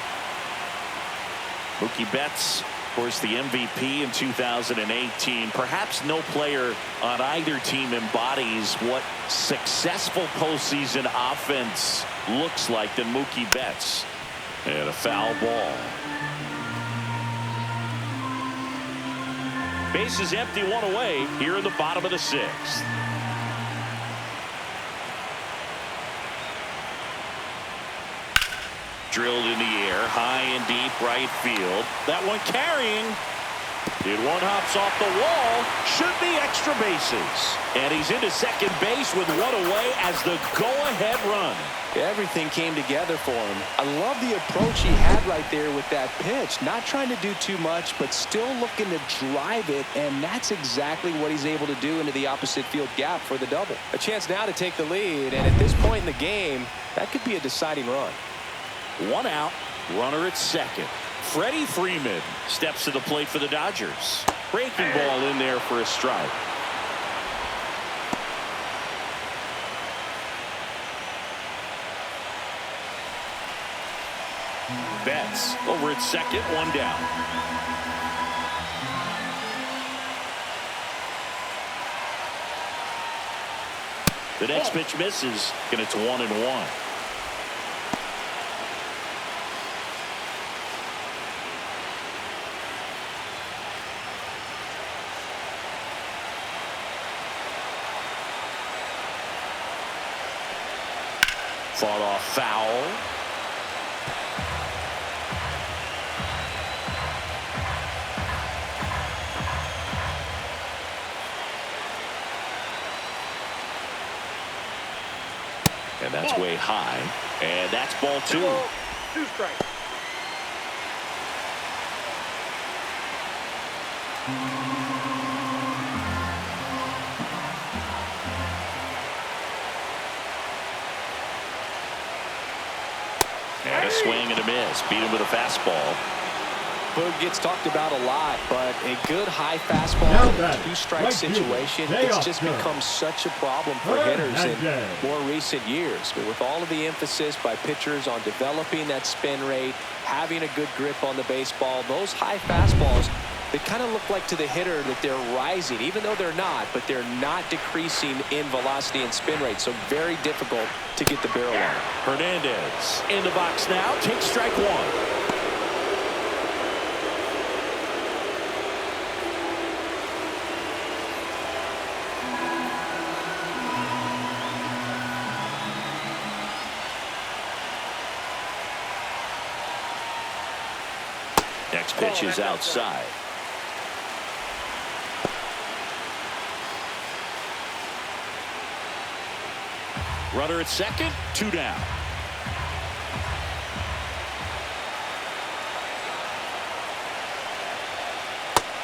Mookie Betts, of course, the MVP in 2018. Perhaps no player on either team embodies what successful postseason offense looks like than Mookie Betts. And a foul ball. Bases empty, one away here in the bottom of the 6th. Drilled in the air, high and deep right field. That one carrying. Did one hops off the wall. Should be extra bases. And he's into second base with one away as the go-ahead run. Everything came together for him. I love the approach he had right there with that pitch. Not trying to do too much, but still looking to drive it, and that's exactly what he's able to do into the opposite field gap for the double. A chance now to take the lead, and at this point in the game, that could be a deciding run. 1 out, runner at second. Freddie Freeman steps to the plate for the Dodgers. Breaking ball in there for a strike. Betts over at second, 1 down. The next pitch misses, and it's 1-1. Fought off foul. And that's way high. And that's ball 2. 2 strikes. And a swing and a miss. Beat him with a fastball. Boog gets talked about a lot, but a good high fastball in a 2-strike situation, it's just become such a problem for hitters in more recent years. But with all of the emphasis by pitchers on developing that spin rate, having a good grip on the baseball, those high fastballs, they kind of look like to the hitter that they're rising, even though they're not, but they're not decreasing in velocity and spin rate. So very difficult to get the barrel on. Hernandez in the box now, takes strike 1. Next pitch is outside. Runner at second, 2 down.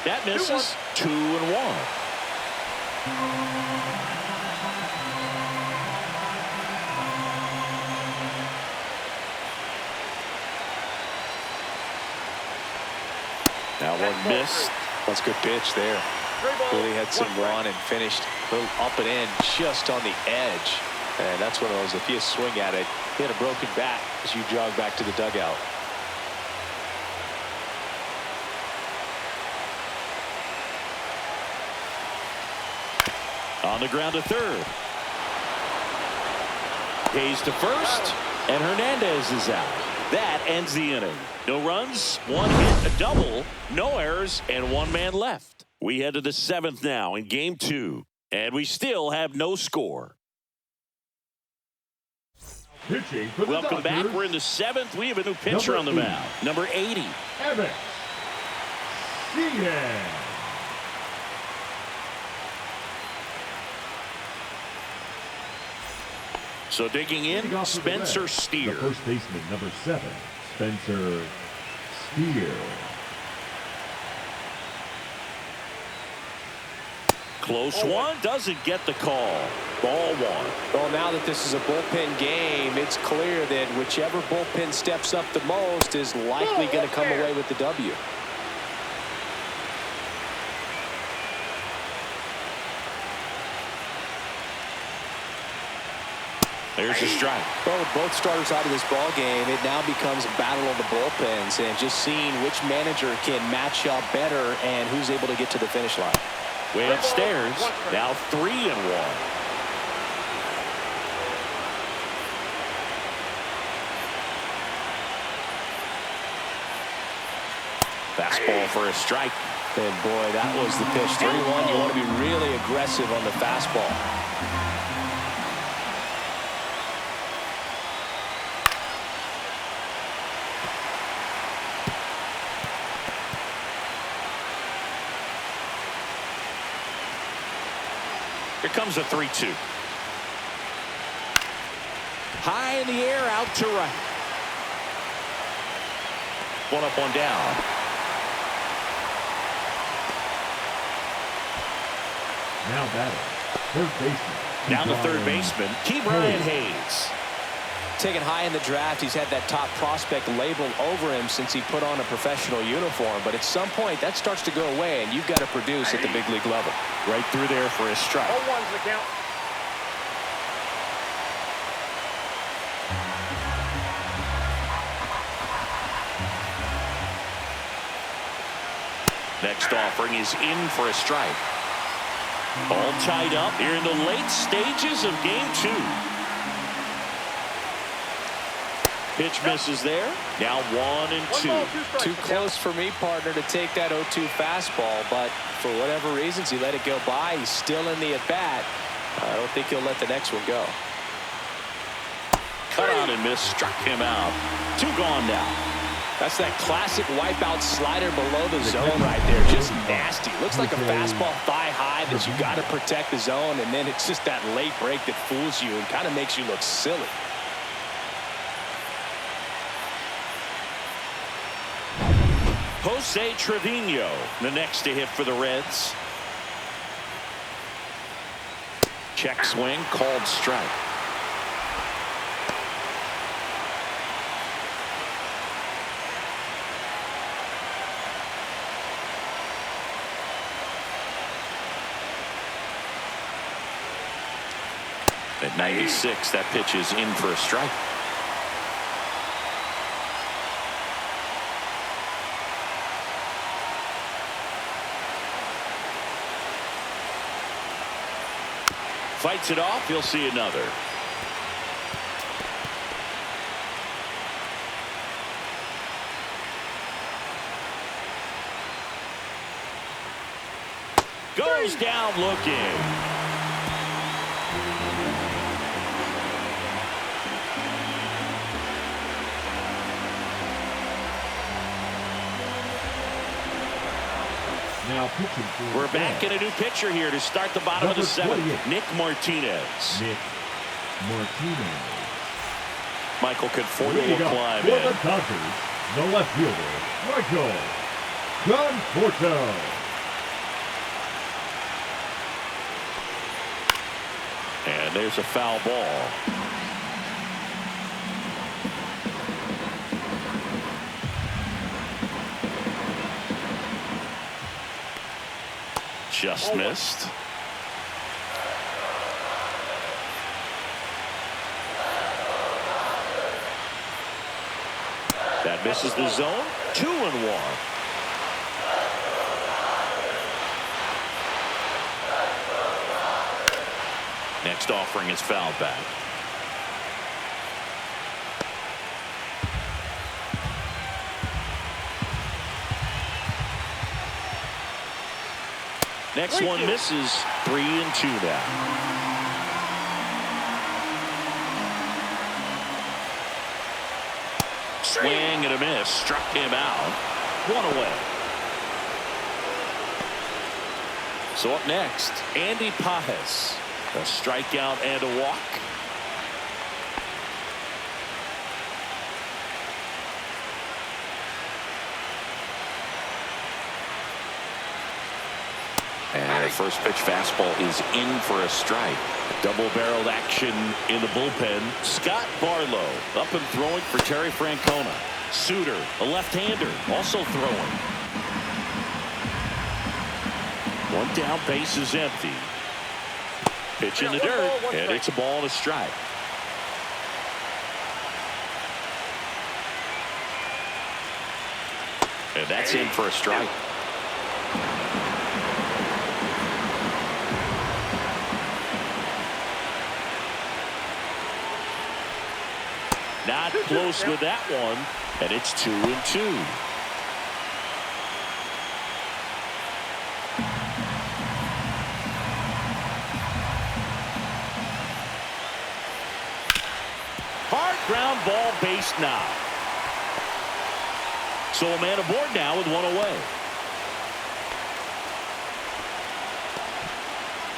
That misses. 2-1. That one missed. That's a good pitch there. Really had some run and finished a little up and in just on the edge. And that's one of those, if you swing at it, hit a broken bat as you jog back to the dugout. On the ground to third. Hayes to first, and Hernandez is out. That ends the inning. No runs, one hit, a double, no errors, and one man left. We head to the seventh now in game 2, and we still have no score. Pitching for the Welcome Dodgers. back. We're in the seventh. We have a new pitcher on the mound. Number 80. Singer. So digging in, Spencer Steer. The first baseman, number 7, Spencer Steer. Close one, doesn't get the call. Ball 1. Well, now that this is a bullpen game, it's clear that whichever bullpen steps up the most is likely going to come away with the W. There's a strike. Well, with both starters out of this ball game, it now becomes a battle of the bullpens and just seeing which manager can match up better and who's able to get to the finish line. Way upstairs, now 3-1. Fastball for a strike. And boy, that was the pitch. 3-1. You want to be really aggressive on the fastball. Here comes a 3-2. High in the air, out to right. One up, one down. Now batting, third baseman. Down to third baseman, Brian Hayes. Taken high in the draft, he's had that top prospect labeled over him since he put on a professional uniform. But at some point, that starts to go away, and you've got to produce at the big league level. Right through there for a strike. 0-1's the count. Next offering is in for a strike. All tied up here in the late stages of game 2. Pitch misses there. Now 1-2. Too close for me, partner, to take that 0-2 fastball, but for whatever reasons, he let it go by. He's still in the at-bat. I don't think he'll let the next one go. Cut on and miss, struck him out. 2 gone now. That's that classic wipeout slider below the zone right there. Just nasty. Looks like a fastball thigh high that you got to protect the zone, and then it's just that late break that fools you and kind of makes you look silly. Jose Trevino, the next to hit for the Reds. Check swing, called strike. At 96, that pitch is in for a strike. Fights it off. You'll see another. Goes down looking. Now pitching for We're back in a new pitcher here to start the bottom of the 7th. Nick Martinez. Nick Martinez. Michael Conforto Leading will up climb for in. the Dodgers, the left fielder, Michael Conforto. And there's a foul ball. Just missed. That misses the zone. 2-1. Next offering is fouled back. Next one misses. 3-2 now. Swing and a miss. Struck him out. One away. So up next, Andy Pajes. A strikeout and a walk. And the first pitch fastball is in for a strike. Double-barreled action in the bullpen. Scott Barlow up and throwing for Terry Francona. Suter, a left-hander, also throwing. One down, base is empty. Pitch in the dirt, and it's a ball and a strike. And that's in for a strike. Not close with that one, and it's 2-2. Hard ground ball, base now. So a man aboard now with one away.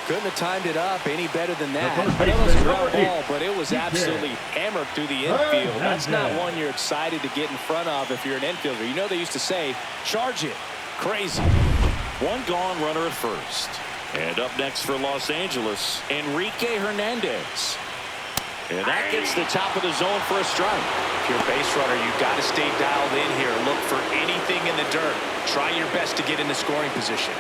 Couldn't have timed it up any better than that. It was a ground ball, but it was absolutely hammered through the infield. That's not one you're excited to get in front of if you're an infielder. You know they used to say, charge it. Crazy. One gone, runner at first. And up next for Los Angeles, Enrique Hernandez. And that gets the top of the zone for a strike. If you're a base runner, you've got to stay dialed in here. Look for anything in the dirt. Try your best to get in the scoring position.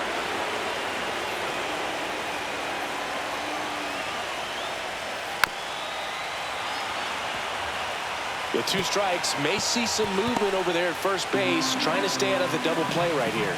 With 2 strikes, may see some movement over there at first base, trying to stay out of the double play right here.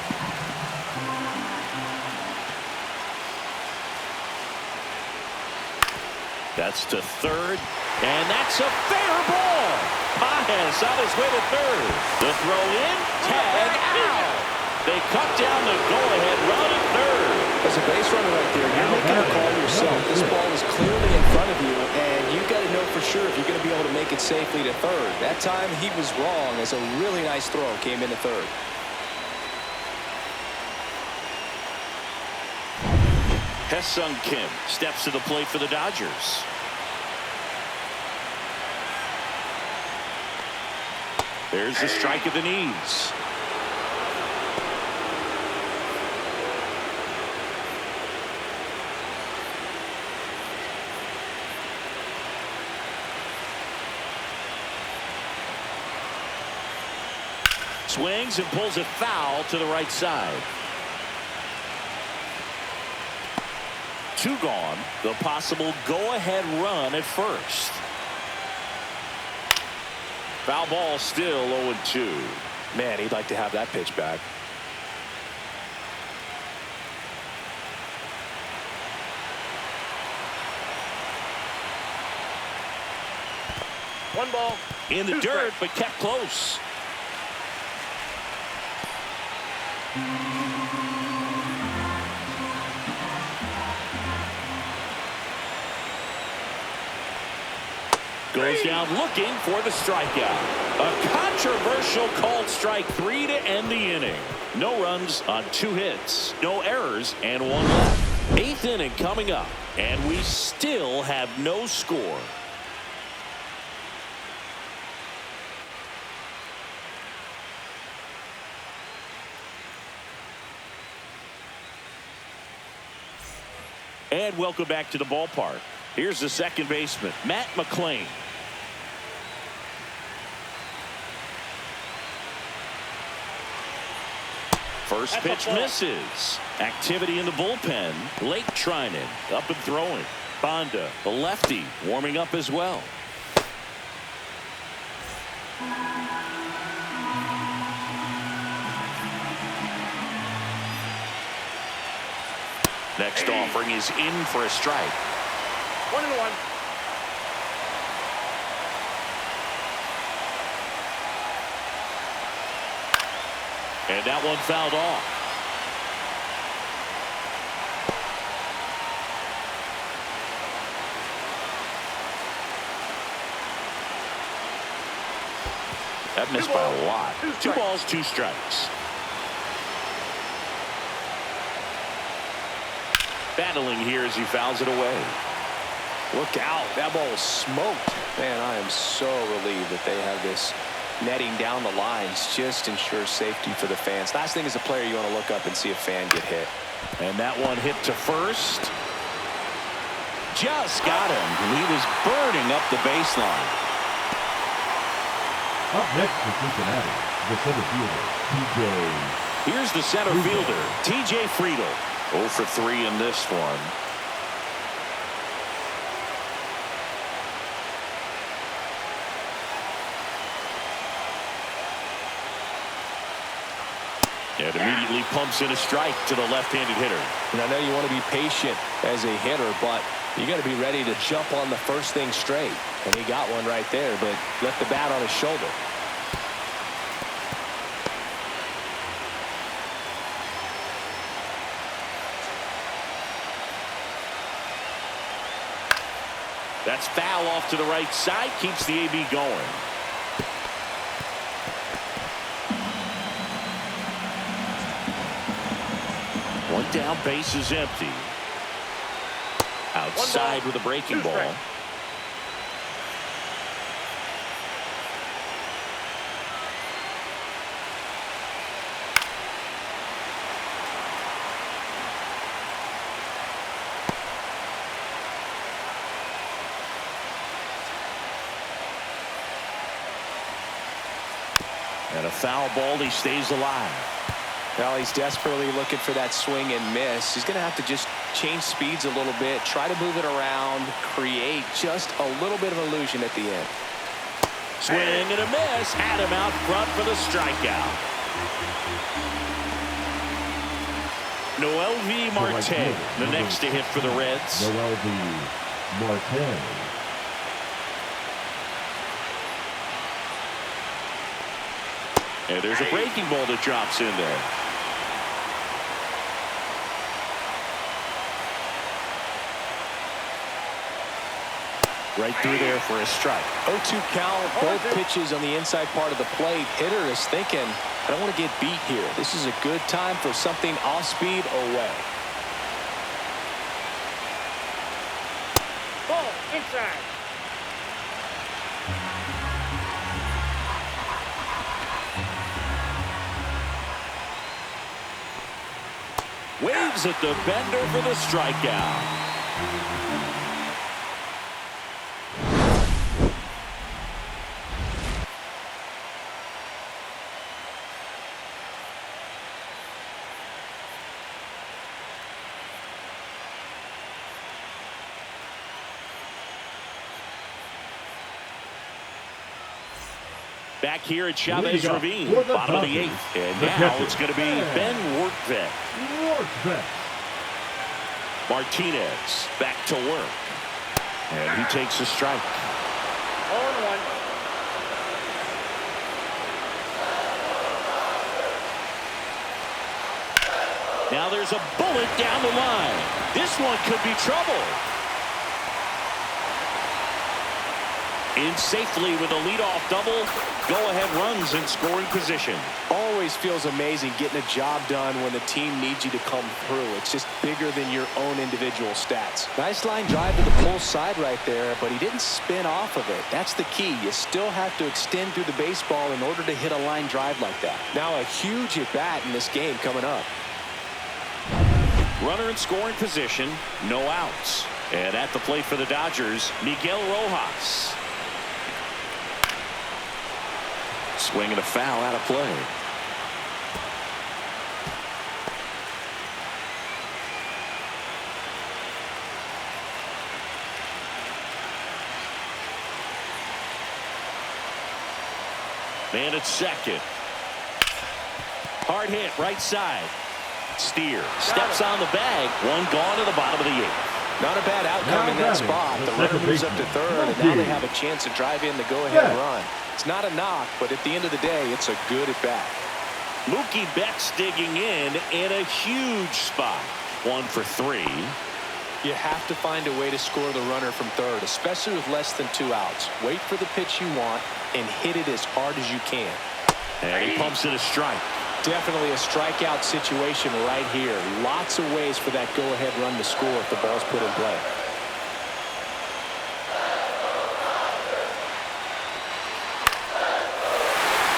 That's to third, and that's a fair ball. Pajes on his way to third. The throw in, tag out. They cut down the go-ahead run at third. As a base runner right there, you're making a call yourself. This ball is clearly in front of you, and you've got to know for sure if you're going to be able to make it safely to third. That time he was wrong, as a really nice throw came into third. Hesung Kim steps to the plate for the Dodgers. There's the strike at the knees. Swings and pulls it foul to the right side. 2 gone. The possible go-ahead run at first. Foul ball, still 0-2. Man, he'd like to have that pitch back. One ball. In the dirt, but kept close. Goes down looking for the strikeout. A controversial called strike 3 to end the inning. No runs on 2 hits, no errors, and 1 left. 8th inning coming up, and we still have no score. And welcome back to the ballpark. Here's the second baseman, Matt McClain. First pitch misses. Activity in the bullpen. Lake Trinan up and throwing. Bonda, the lefty, warming up as well. Next offering is in for a strike. 1-1. And that one fouled off. That missed by a lot. 2 balls, 2 strikes. Battling here as he fouls it away. Look out. That ball was smoked. Man, I am so relieved that they have this netting down the lines. Just ensures safety for the fans. Last thing as a player, you want to look up and see a fan get hit. And that one hit to first. Just got him. He was burning up the baseline. Up next for Cincinnati, the center fielder, TJ. Here's the center fielder, TJ Friedl. 0 for 3 in this one. And immediately pumps in a strike to the left-handed hitter. And I know you want to be patient as a hitter, but you got to be ready to jump on the first thing straight. And he got one right there, but left the bat on his shoulder. That's foul off to the right side. Keeps the AB going. One down, base is empty. Outside with a breaking ball. And a foul ball, he stays alive. Well, he's desperately looking for that swing and miss. He's going to have to just change speeds a little bit, try to move it around, create just a little bit of illusion at the end. Swing and a miss. Adam out front for the strikeout. Noel V. Marte, the next to hit for the Reds. Noel V. Marte. And there's a breaking ball that drops in there. Right through there for a strike. 0-2 count, both pitches on the inside part of the plate. Hitter is thinking, I don't want to get beat here. This is a good time for something off speed away. Ball inside. Waves at the bender for the strikeout. Back here at Chavez Ravine, bottom of the 8th. And now it's going to be Ben Workvet. Martinez back to work. And he takes a strike. 0-1. Now there's a bullet down the line. This one could be trouble. In safely with a leadoff double. Go-ahead runs in scoring position. Always feels amazing getting a job done when the team needs you to come through. It's just bigger than your own individual stats. Nice line drive to the pull side right there, but he didn't spin off of it. That's the key. You still have to extend through the baseball in order to hit a line drive like that. Now a huge at-bat in this game coming up. Runner in scoring position, no outs. And at the plate for the Dodgers, Miguel Rojas. Swing and a foul out of play. Man at second. Hard hit right side. Steer steps on the bag. One gone to the bottom of the 8th. Not a bad outcome in that spot. The runner moves up to third, and now they have a chance to drive in the go-ahead run. It's not a knock, but at the end of the day, it's a good at-bat. Mookie Betts digging in a huge spot. 1 for 3. You have to find a way to score the runner from third, especially with less than 2 outs. Wait for the pitch you want and hit it as hard as you can. And he pumps it a strike. Definitely a strikeout situation right here. Lots of ways for that go-ahead run to score if the ball's put in play.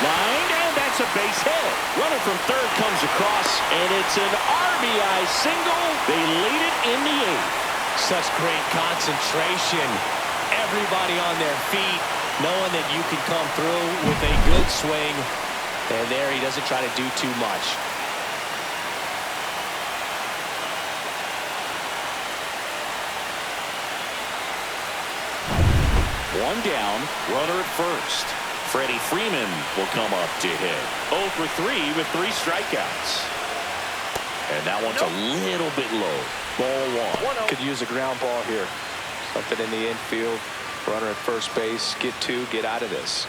Lined, and that's a base hit. Runner from third comes across, and it's an RBI single. They lead it in the 8th. Such great concentration. Everybody on their feet, knowing that you can come through with a good swing. And there he doesn't try to do too much. One down, runner at first. Freddie Freeman will come up to hit. 0 for 3 with 3 strikeouts. And that one's a little bit low. Ball 1. Could use a ground ball here. Something in the infield. Runner at first base. Get 2. Get out of this.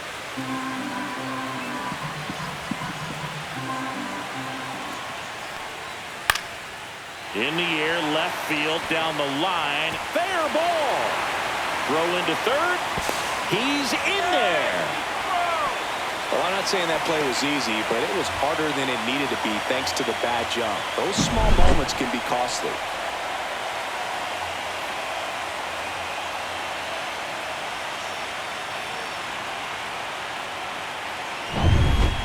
In the air, left field, down the line. Fair ball. Throw into third. He's in there. Well, I'm not saying that play was easy, but it was harder than it needed to be thanks to the bad jump. Those small moments can be costly.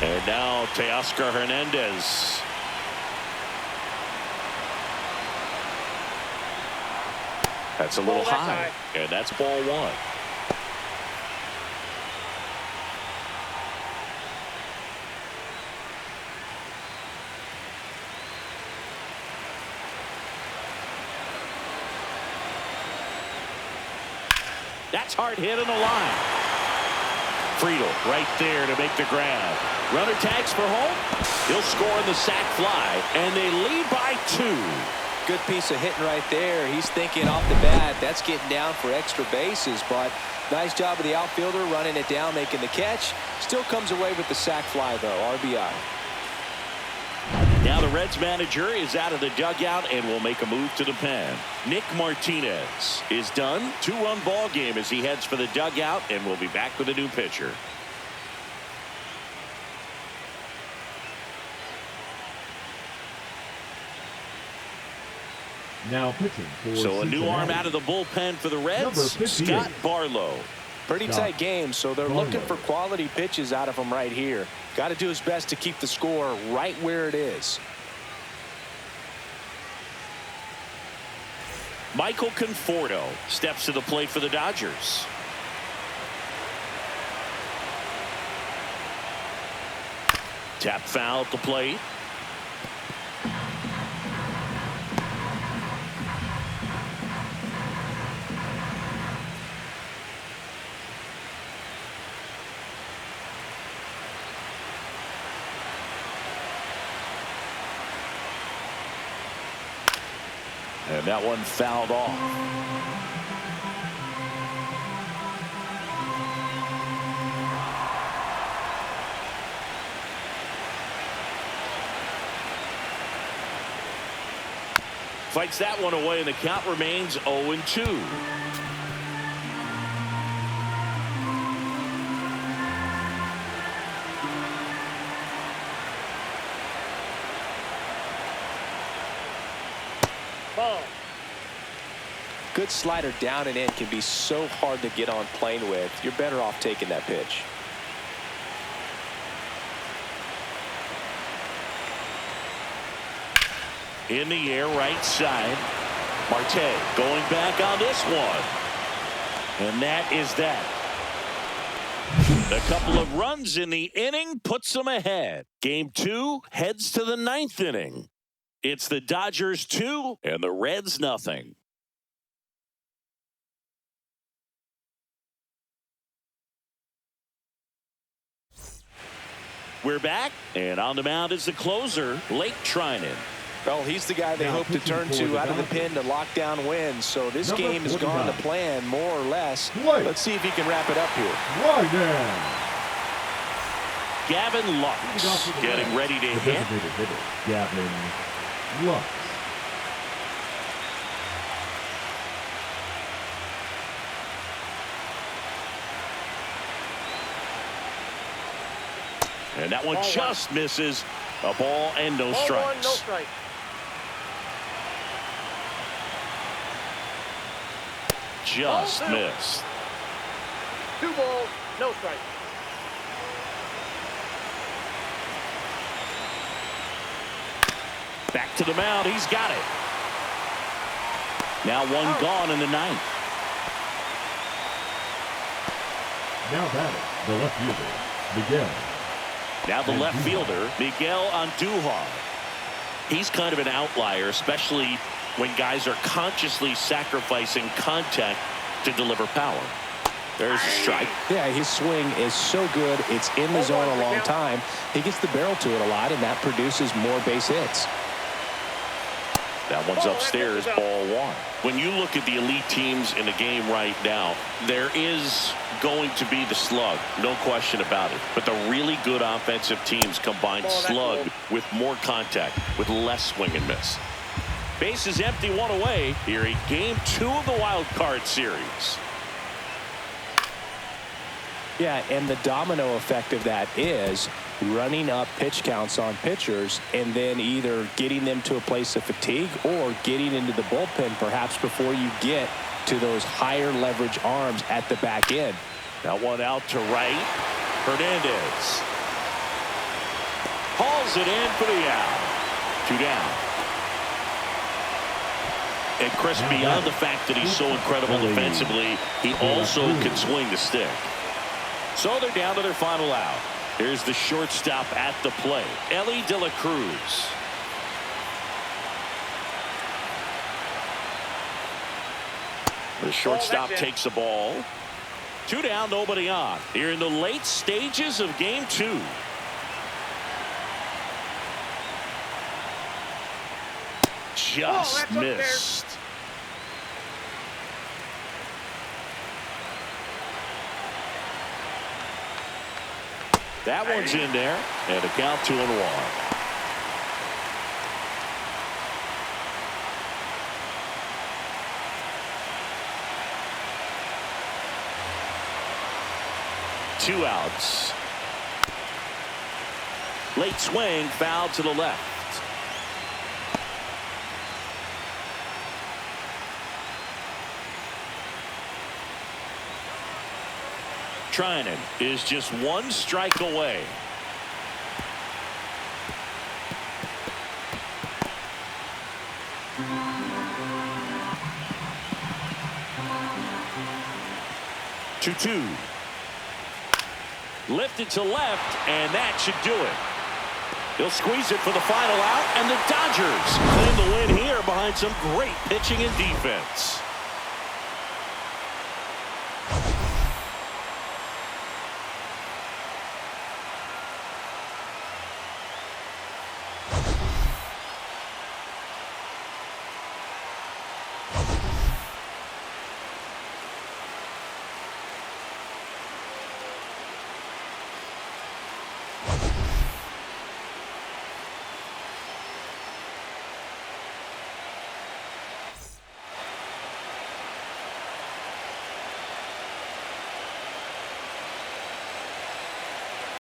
And now Teoscar Hernandez. That's a little high. And that's ball 1. That's hard hit on the line. Friedel right there to make the grab. Runner tags for home. He'll score on the sac fly, and they lead by 2. Good piece of hitting right there. He's thinking off the bat, that's getting down for extra bases, but nice job of the outfielder running it down, making the catch. Still comes away with the sac fly, though. RBI. Now the Reds manager is out of the dugout and will make a move to the pen. Nick Martinez is done. 2-run ball game as he heads for the dugout, and we'll be back with a new pitcher. Now pitching for So a new Cincinnati. arm out of the bullpen for the Reds, Number 58. Scott Barlow. Pretty tight game, so they're looking for quality pitches out of him right here. Got to do his best to keep the score right where it is. Michael Conforto steps to the plate for the Dodgers. Tap foul at the plate. And that one fouled off. Fights that one away, and the count remains 0-2. Good slider down and in can be so hard to get on plane with. You're better off taking that pitch. In the air, right side. Marte going back on this one. And that is that. A couple of runs in the inning puts them ahead. Game 2 heads to the 9th inning. It's the Dodgers 2 and the Reds nothing. We're back, and on the mound is the closer, Blake Trinan. Well, he's the guy they hope to turn to out of the pen to lock down wins. So this game has gone to plan, more or less. Let's see if he can wrap it up here. Right now. Gavin Lux getting ready to hit. Gavin Lux. And that one just misses. A ball and no strikes. No strike. Just missed. 2 balls, no strike. Back to the mound. He's got it. Now one gone in the 9th. Now batting, the left fielder, Miguel. Now the left fielder, Miguel Andujar. He's kind of an outlier, especially when guys are consciously sacrificing contact to deliver power. There's a strike. Yeah, his swing is so good. It's in the zone a long time. He gets the barrel to it a lot, and that produces more base hits. That one's upstairs, ball 1. When you look at the elite teams in the game right now, there is going to be the slug, no question about it. But the really good offensive teams combine slug with more contact, with less swing and miss. Base is empty, 1 away here in game 2 of the wild card series. Yeah, and the domino effect of that is running up pitch counts on pitchers and then either getting them to a place of fatigue or getting into the bullpen perhaps before you get to those higher leverage arms at the back end. That one out to right. Hernandez hauls it in for the out. 2 down. And Chris, beyond the fact that he's so incredible defensively, he also can swing the stick. So they're down to their final out. Here's the shortstop at the plate, Ellie De La Cruz. The shortstop takes the ball. 2 down, nobody on. Here in the late stages of game 2. Just missed. That one's in there, and a count 2-1. Two outs. Late swing, foul to the left. Trinan is just 1 strike away. Two. Lifted to left, and that should do it. He'll squeeze it for the final out, and the Dodgers claim the win here behind some great pitching and defense.